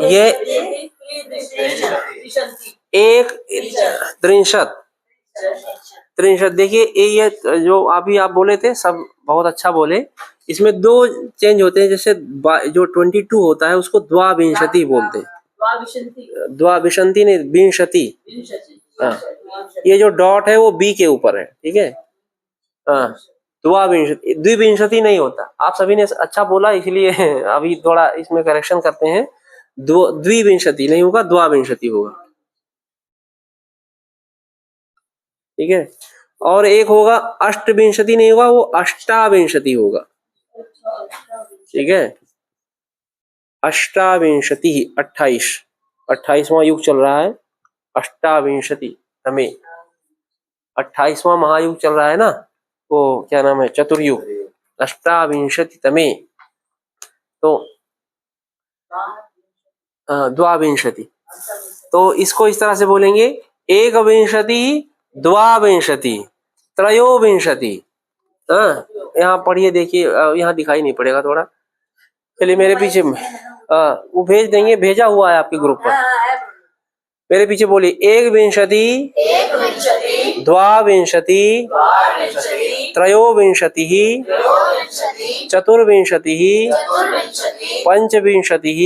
ये एक त्रिंशत। देखिए ये जो अभी आप बोले थे सब बहुत अच्छा बोले। इसमें 2 चेंज होते हैं। जैसे जो 22 होता है उसको द्वाविंशति बोलते हैं। द्वाविंशति नहीं, विंशति। हाँ, ये जो डॉट है वो बी के ऊपर है, ठीक है। हाँ, द्वाविंशति, द्विविंशति नहीं होता। आप सभी ने अच्छा बोला, इसलिए अभी थोड़ा इसमें करेक्शन करते हैं। द्विविंशति नहीं होगा, द्वाविंशति होगा, ठीक है। और एक होगा अष्टविंशति नहीं होगा, वो अष्टाविंशति होगा, ठीक है। अष्टाविंशति 28वां युग चल रहा है। अष्टाविंशति हमें 28वां महायुग चल रहा है ना, वो क्या नाम है, चतुर्युग। अष्टाविंशति तमे तो द्वाविंशति। तो इसको इस तरह से बोलेंगे, एक विंशति, द्वाविंशति, त्रयोविंशति। यहाँ पढ़िए, देखिए यहाँ दिखाई नहीं पड़ेगा थोड़ा, चलिए मेरे पीछे वो भेज देंगे, भेजा हुआ है आपके ग्रुप पर। मेरे पीछे बोलिए, एक विंशति, द्वाविंशति, त्रयोविंशतिः चतुर्विंशतिः पंचविंशतिः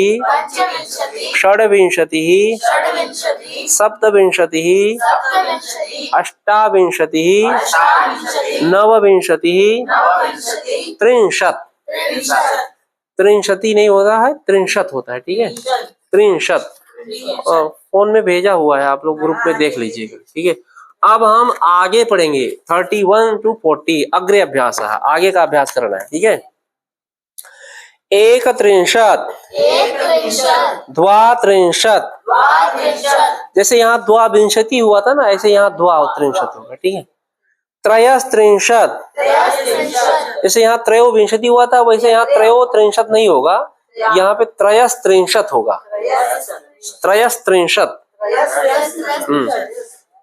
षड्विंशतिः सप्तविंशतिः अष्टाविंशतिः नवविंशतिः त्रिंशत्। त्रिंशति नहीं होता है, त्रिंशत होता है, ठीक है, त्रिंशत। फोन में भेजा हुआ है, आप लोग ग्रुप में देख लीजिएगा, ठीक है। अब हम आगे पढ़ेंगे 31 to 40 अग्रे अभ्यास है, आगे का अभ्यास करना है, ठीक है। एकत्रिंशत् द्वात्रिंशत्, जैसे यहाँ द्वाविंशति हुआ था ना, ऐसे यहाँ द्वात्रिंशत होगा, ठीक है। त्रयस्त्रिंशत्, जैसे यहाँ त्रयोविंशति हुआ था वैसे यहाँ त्रयोत्रिंशत नहीं होगा, यहाँ पे त्रयस्त्रिंशत होगा, त्रयस्त्रिंशत,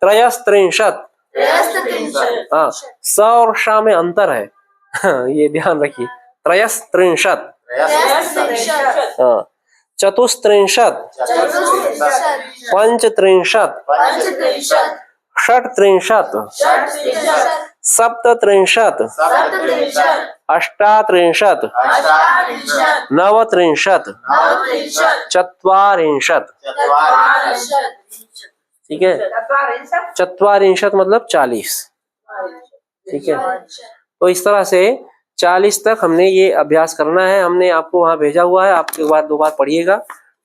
त्रयस्त्रिंशत। हाँ, स और श में अंतर है ये ध्यान रखिए। त्रयस्त्रिंशत, हाँ, चतुस्त्रिंशत, पंचत्रिंशत, षट्त्रिंशत, सप्तत्रिंशत, अष्टात्रिंशत, नवत्रिंशत, चत्वारिंशत, ठीक है। चत्वारिंशत मतलब 40, ठीक है। तो इस तरह से 40 तक हमने ये अभ्यास करना है। हमने आपको वहां भेजा हुआ है, आप एक बार दो बार पढ़िएगा।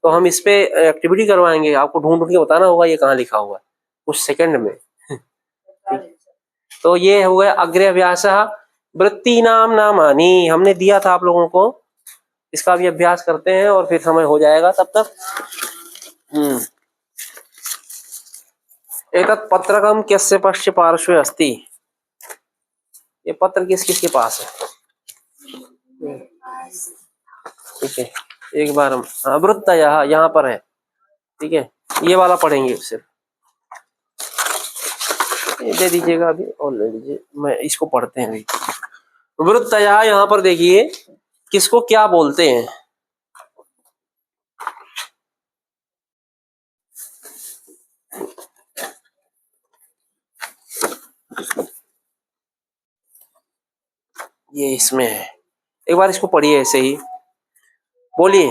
तो हम इस पे एक्टिविटी करवाएंगे, आपको ढूंढ ढूंढ के बताना होगा ये कहाँ लिखा हुआ है कुछ सेकंड में। तो ये हो गया अग्रे अभ्यास। वृत्ति नाम नामानी हमने दिया था आप लोगों को, इसका भी अभ्यास करते हैं और फिर समय हो जाएगा तब तक। एतत् पत्रकम कस्य पश्च पार्श्वे अस्ति, ये पत्र किस किस के पास है, ठीक है। एक बार हम वृत्तयः यहाँ पर है, ठीक है, ये वाला पढ़ेंगे सिर्फ, दे दीजिएगा अभी और ले लीजिए, मैं इसको पढ़ते हैं। वृत्तयः यहाँ पर देखिए किसको क्या बोलते हैं। ये इसमें है, एक बार इसको पढ़िए ऐसे ही, बोलिए।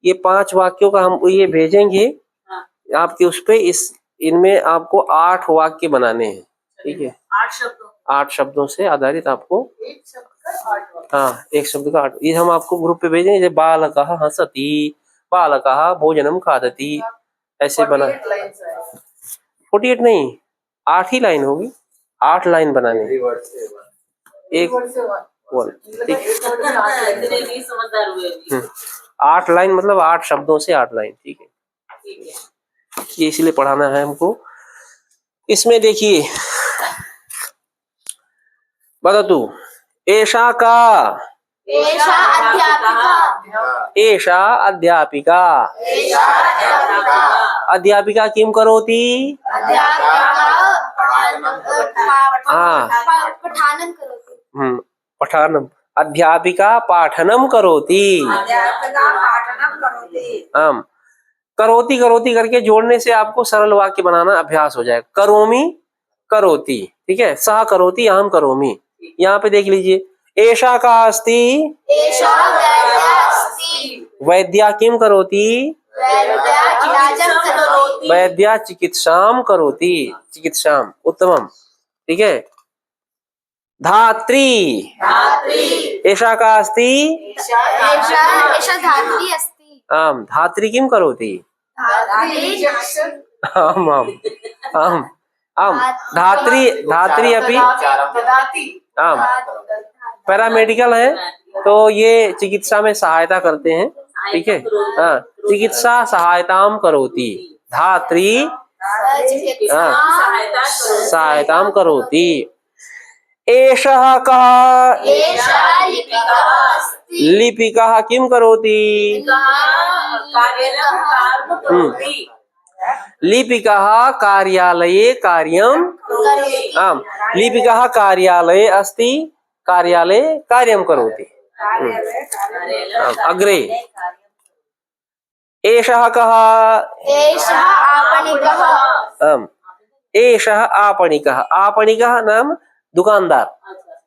ये 5 वाक्यों का हम ये भेजेंगे आपके उस पे, इस इनमें आपको 8 वाक्य बनाने हैं, ठीक है। 8 शब्दों से आधारित आपको, हाँ, एक शब्द का 8, ये हम आपको ग्रुप पे भेजेंगे। जैसे बालकः हसति, बालकः भोजनम खादति, ऐसे बना। 48 नहीं, 8 ही लाइन होगी, 8 लाइन बनाने, एक वन, ठीक। 8 लाइन मतलब 8 शब्दों से 8 लाइन, ठीक है। ये इसलिए पढ़ाना है हमको। इसमें देखिए, वदतु एषा का, एषा अध्यापिका, अध्यापिका किं करोति, हाँ, पठानम, अध्यापिका पाठनम करोति, आम, करोति करोति करके जोड़ने से आपको सरल वाक्य बनाना अभ्यास हो जाएगा। करोमि करोति, ठीक है, सह करोति अहम करोमि। यहाँ पे देख लीजिए, एषा का अस्ति, वैद्या किम करोति, वैद्या चिकित्साम करोति, चिकित्साम, उत्तमम, ठीक है। धात्री, एषा का अस्ति, आम, धात्री किम करोति, आम आम आम आम, धात्री, धात्री अपि, आम, पैरामेडिकल है तो ये चिकित्सा में सहायता करते हैं, ठीक है। हाँ, चिकित्सा सहायताम करोति, धात्री, हाँ, सहायताम करोति। एषः कः, लिपिकः किं करोति, लिपिकः कार्यालये कार्यं, आम, लिपिकः कार्यालये अस्ति, कार्यालये कार्यं करोति, अग्रे एषः कः? एषः आपणिकः। एषः आपणिकः। आपणिकः नाम दुकानदार,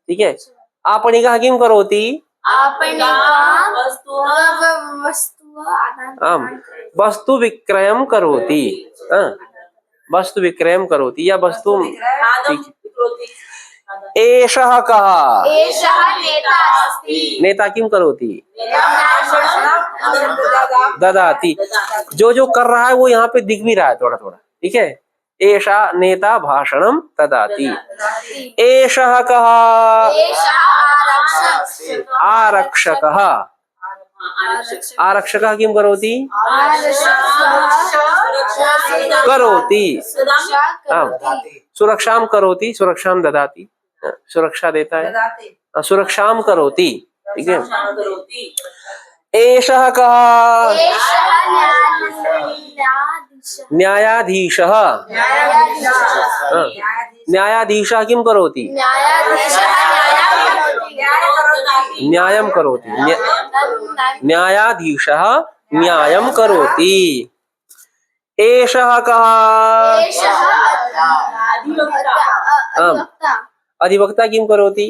ठीक है। आपणिकः किं करोति? आपणिकः वस्तु विक्रयं करोति। वस्तु विक्रयं करोति या वस्तु। एषः कः? एषः नेता अस्ति। नेता किं करोति? ददाति। जो जो कर रहा है वो यहाँ पे दिख भी रहा है थोड़ा थोड़ा, ठीक है। एषा नेता भाषणं ददाति। एषः कः? आरक्षकः। आरक्षकः किं करोति? करोति। सुरक्षां करोति, सुरक्षां ददाति, सुरक्षा देता है, सुरक्षां करोति, ठीक है। एषः कः? न्यायाधीशः। न्यायाधीशः किं करोति? न्यायं करोति। न्यायाधीशः न्यायं करोति। एषः कः? अधिवक्ता किं करोति?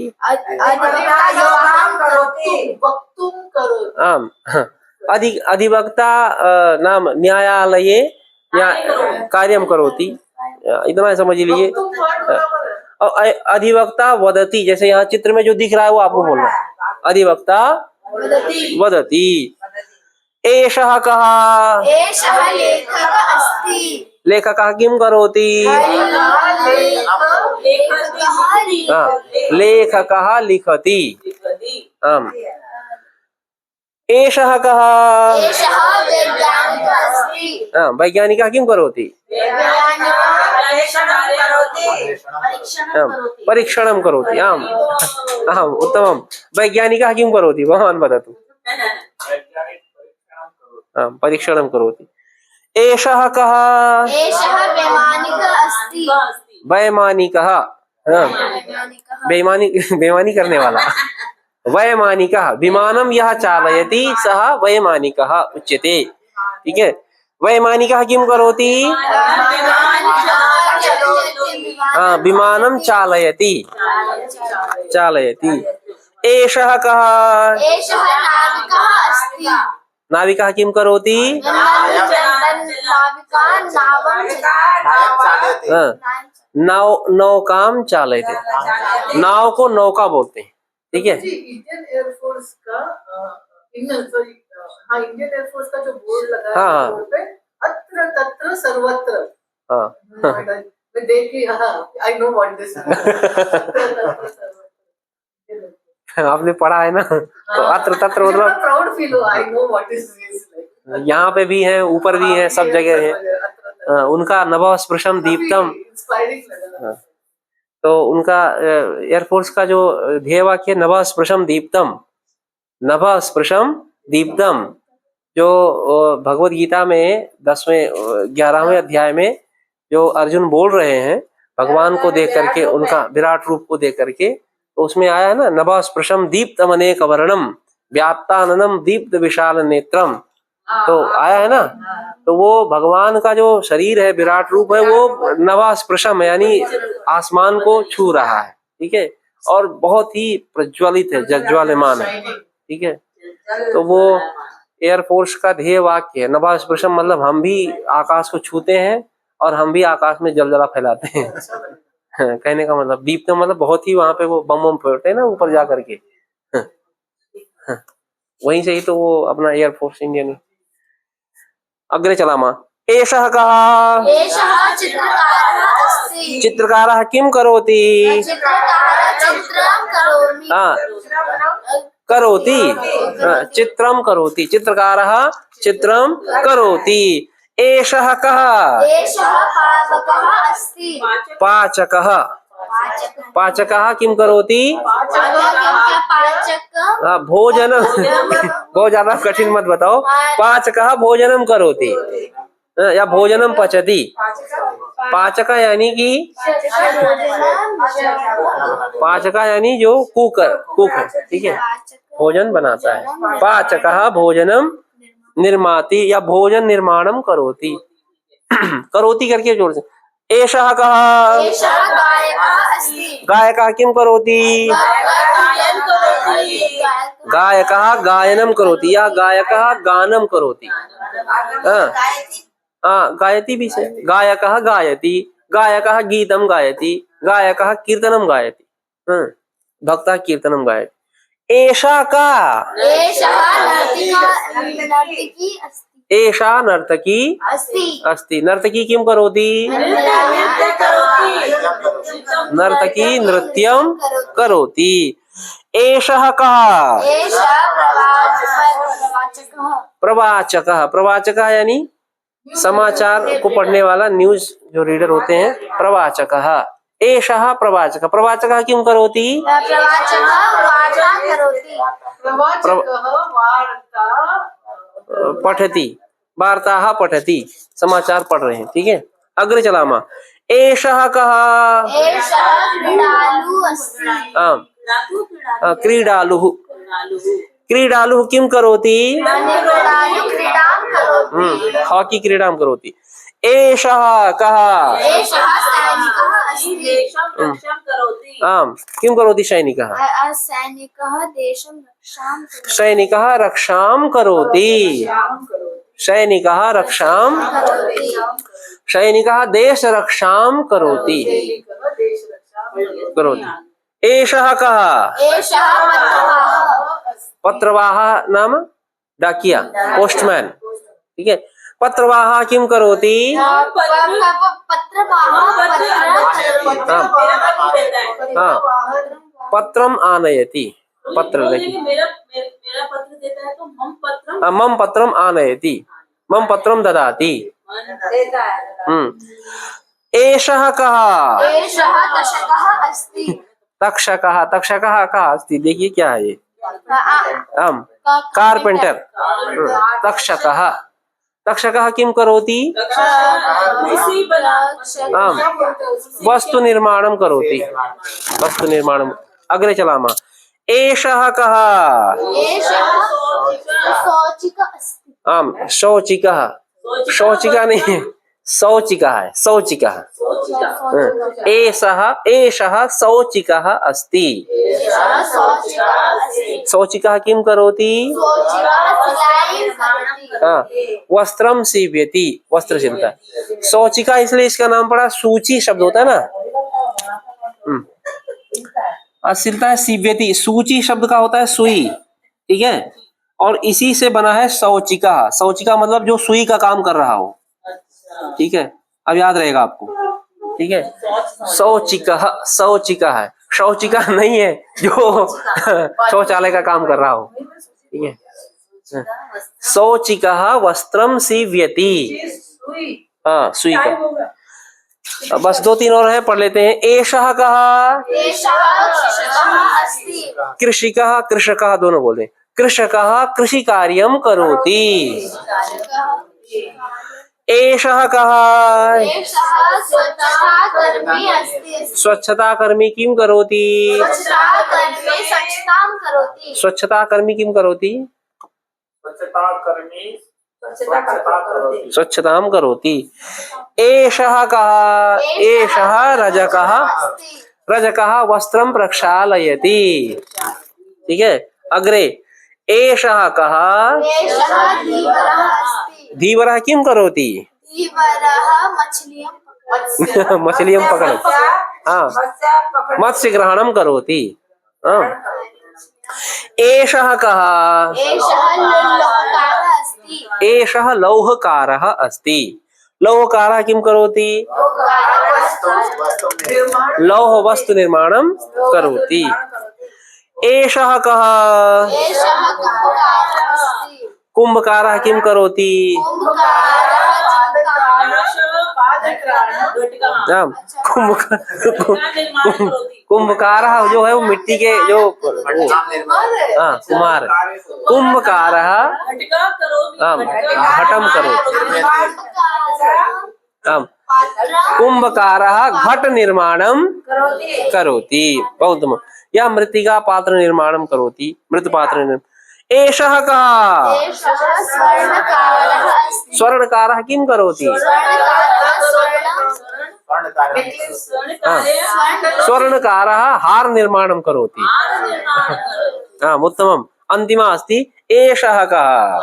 आम् अधिवक्ता नाम न्यायालये कार्यं करोति, इतना समझ लीजिए। अधिवक्ता वदति, जैसे यहाँ चित्र में जो दिख रहा है वो आपको बोलना है। अधिवक्ता वदति। एषः कः? एषः लेखकः अस्ति। लेखकः किं करोति? लेखकः लिखति। आम् एषः कः? एषः वैज्ञानिकः अस्ति। वैज्ञानिकः किं करोति? परीक्षणं करोति। आम् आम् उत्तमं। वैज्ञानिकः किं करोति? भवान् वदतु। परीक्षणं करोति। एषः कः? एषः वैमानिकः अस्ति। वैमानिकः, बेईमानी करने वाला। वैमानिकः, विमानं यः चालयति सः वैमानिकः उच्यते, ठीक है। वैमानिकः किं करोति? विमानं चालयति। चालयति। एषः कः? एषः नाविकः अस्ति। नाविकः किं करोति? नौकां चालयति। नाव को नौका बोलते हैं, ठीक है। इंडियन एयरफोर्स का इंडियन एयरफोर्स का जो बोर्ड लगा है, हाँ। बोर्ड पे अत्र तत्र सर्वत्र। हाँ मैं देख के आई नो व्हाट दिस आपने पढ़ा है ना, तो अत्र तत्र मतलब प्राउड फील हो, I know what is this like. यहाँ पे भी है, ऊपर भी है, सब जगह है। उनका नभः स्पृशम दीप्तम। इंस्पायरिंग लगा। तो उनका एयरफोर्स का जो ध्येय वाक्य नभः स्पृशम दीप्तम, नभः स्पृशम दीप्तम, जो भगवत गीता में 11वें अध्याय में जो अर्जुन बोल रहे हैं भगवान को देख करके, उनका विराट रूप को देख करके, तो उसमें आया है ना, नभः स्पृशम दीप्तम अनेक वर्णम व्याप्ताननम दीप्त विशाल नेत्रम, तो आया है ना। तो वो भगवान का जो शरीर है, विराट रूप है, वो नभः स्पृशम यानी आसमान को छू रहा है, ठीक है, और बहुत ही प्रज्वलित है, जज्वाल्यमान है, ठीक है। तो वो एयरफोर्स का ध्येय वाक्य है नभः स्पृशम, मतलब हम भी आकाश को छूते हैं और हम भी आकाश में जलजला फैलाते हैं। कहने का मतलब दीप्त मतलब बहुत ही, वहां पे वो बम बम फोड़ते हैं ना ऊपर जा करके, वहीं से ही तो वो अपना एयरफोर्स इंडियन। अग्रे चला मां। एषः कः? एषः चित्रकारः अस्ति। चित्रकारः किं करोति? चित्रकारः चित्रं करोमि। करोति। चित्रं करोति। चित्रकारः चित्रं करोति। एषः कः? एषः पावकः अस्ति। पाचकः। पाचकः किं करोति? भोजन बहुत ज्यादा कठिन मत बताओ। पाचकः भोजनम करोति या भोजनम पचति। पाचक यानी कि पाचक यानी जो कुक है, ठीक है। भोजन बनाता है। पाचकः भोजनम निर्माति या भोजन निर्माणम करोति। करोति करके जोड़ से। एषः कः? एषः गायकः अस्ति। गायकः किं करोति? गायन करोति। गायकः गायनम करोति या गायकः गानम करोति। हाँ गायति भी से। गायकः गायति, गायकः गीतम गायति, गायकः कीर्तनम गायति। भक्तः कीर्तनम गायति। एषा का? एषः नर्तकी अस्ति। एषा नर्तकी अस्ति। अस्ति। नर्तकी किं करोति? नृत्य करोति। नर्तकी नृत्यं करोति। एषः कः? एषः प्रवाचकः। प्रवाचकः। प्रवाचकः यानी समाचार को पढ़ने वाला, न्यूज जो रीडर होते हैं, प्रवाचकः। एषः प्रवाचकः। प्रवाचकः किं करोति? प्रवाचकः वार्तां करोति। पठति, वार्ताः पठति, समाचार पढ़ रहे हैं। ठीक है, अग्रे चलामा। एषः कः? एषः क्रीडालुः अस्ति। आम्, क्रीडालुः। क्रीडालुः किं करोति? क्रीडालुः क्रीडां करोति। हॉकी क्रीडां करोति। एषः कः? एषः सैनिकः अस्ति। देशं रक्षां करोति। आम्, किं करोति सैनिकः? सैनिकः देशं रक्षां करोति। सैनिकः रक्षां करोति। सैनिकः रक्षां, सैनिकः देश रक्षां करोति। करोति। एषः कः? एषः पत्रवाहः। पत्रवाहः नाम डाकिया, पोस्टमैन। ठीक है, पत्रवाहः किं करोति? पत्रम आनयति। पत्र मेरा पत्र देता है तो मम पत्रम। मम पत्रम आनयति, मम पत्रम ददाति। एषः कः? एषः तक्षकः अस्ति। तक्षकः। तक्षकः कः अस्ति? देखिए क्या है ये। आम, कारपेंटर। तक्षकः। तक्षकः किं करोति? आम, वस्तु निर्माणं करोति। वस्तु निर्माणम्। अग्रे चलामः। एषः कः? एषः शौचिकः अस्ति। आम, शौचिकः। शौचिका नहीं, शौचिकः है, शौचिकः। एषः शौचिकः अस्ति। शौचिकः किं करोति? वस्त्रम सीव्यति, वस्त्र सिलता है। शौचिका इसलिए इसका नाम पड़ा, सूची शब्द होता है ना, सिलता है सीव्यति। सूची शब्द का होता है सुई। ठीक है, और इसी से बना है शौचिका। शौचिका मतलब जो सुई का काम कर रहा हो। ठीक है, अब याद रहेगा आपको। ठीक है, शौचिका, शौचिका है, शौचिका नहीं है जो शौचालय का काम कर रहा हो। ठीक है, शौचिका वस्त्रम सीव्यति। हाँ, सुई का। बस 2-3 और हैं, पढ़ लेते हैं। एषः कः? कृषिकः। कृषकः दोनों बोले। कृषकः कृषि कार्यं करोति। एषः कः? स्वच्छता कर्मी किं करोति? स्वच्छता कर्मी किं करोति? स्वच्छतां करोति। एषः कः? एषः रजकः। रजकः वस्त्रं प्रक्षालयति। ठीक है, अग्रे। एषः कः? धीवरः किं करोति? मछलियां पकड़ति। हाँ, मत्स्य ग्रहणं करोति। एषः कः? एषः लौहकारः अस्ति। लौहकारः किं करोति? लौह वस्तु निर्माणं करोति। एषः कः? कुंभकारः किं करोति? कुंभकारः जो है वो मिट्टी के जो, हाँ, कुम्हार। कुंभकारः घटम करोति। कुंभकारः घट निर्माणं करोति करोति। बहुत उत्तमम्। या मृत्तिका पात्र निर्माणं करोति, मृत पात्र निर्माणं। एषः कः? एषः स्वर्णकारः अस्ति। स्वर्णकारः किं करोति? स्वर्णकारः स्वर्णकारः हार निर्माणं करोति। उत्तमम्। अन्तिमा अस्ति एषः कः?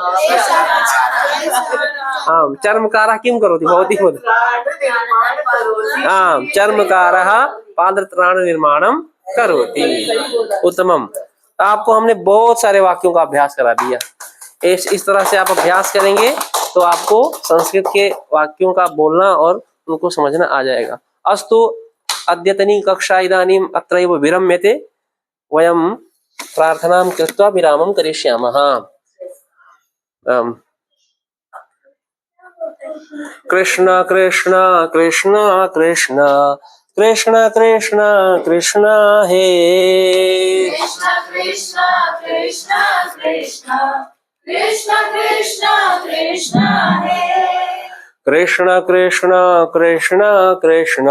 चर्मकारः किं करोति? भवती वद। चर्मकारः पादत्राण निर्माणं करोति। उत्तमम्। आपको हमने बहुत सारे वाक्यों का अभ्यास करा दिया। इस तरह से आप अभ्यास करेंगे तो आपको संस्कृत के वाक्यों का बोलना और उनको समझना आ जाएगा। अस्तु अद्यतनी कक्षा इदानीम् अत्रैव विरम्यते। वयं प्रार्थनां कृत्वा विरामं करिष्यामः। कृष्ण कृष्ण कृष्ण कृष्ण कृष्ण कृष्ण कृष्ण हे कृष्ण कृष्ण कृष्ण कृष्ण कृष्ण कृष्ण कृष्ण हे कृष्ण कृष्ण कृष्ण कृष्ण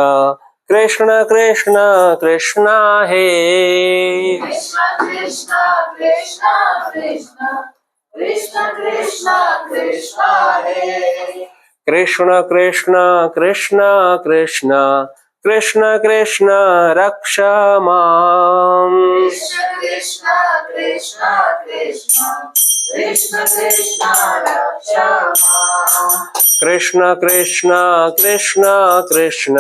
कृष्ण कृष्ण कृष्ण हे कृष्ण कृष्ण कृष्ण कृष्ण कृष्ण कृष्ण कृष्ण हे कृष्ण कृष्ण कृष्ण कृष्ण कृष्ण कृष्ण रक्ष माम्। कृष्ण कृष्ण कृष्ण कृष्ण कृष्ण कृष्ण रक्ष माम्। कृष्ण कृष्ण कृष्ण कृष्ण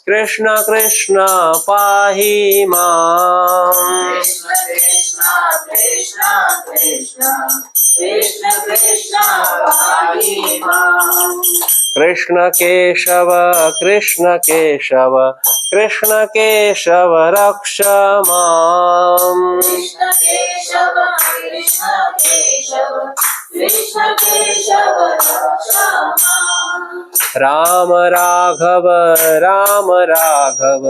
कृष्ण कृष्ण पाहि माम्। कृष्ण कृष्ण कृष्ण कृष्ण कृष्ण कृष्ण पाहि माम्। कृष्ण केशव कृष्ण केशव कृष्ण केशव रक्ष माम्। कृष्ण केशव कृष्ण केशव कृष्ण केशव रक्ष माम्। राम राघव राम राघव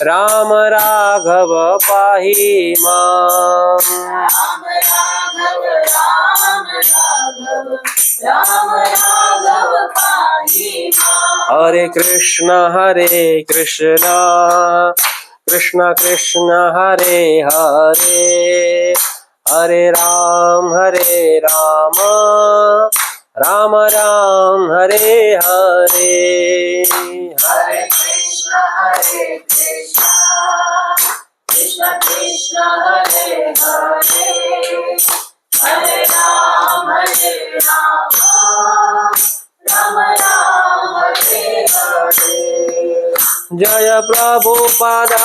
राम राघव पाहि माम्। राम राघव राम राघव राम राघव पाहि माम्। हरे कृष्ण कृष्ण कृष्ण हरे हरे हरे राम राम राम हरे हरे हरे कृष्ण कृष्ण कृष्ण हरे हरे हरे राम राम राम हरे हरे। जय प्रभुपादा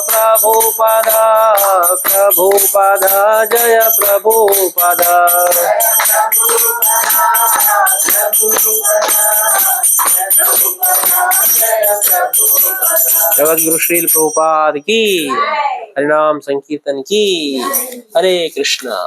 प्रभुपादा प्रभुपादा जय प्रभुपादा जगत गुरु श्रील प्रभुपाद की हरिनाम संकीर्तन की। हरे कृष्णा।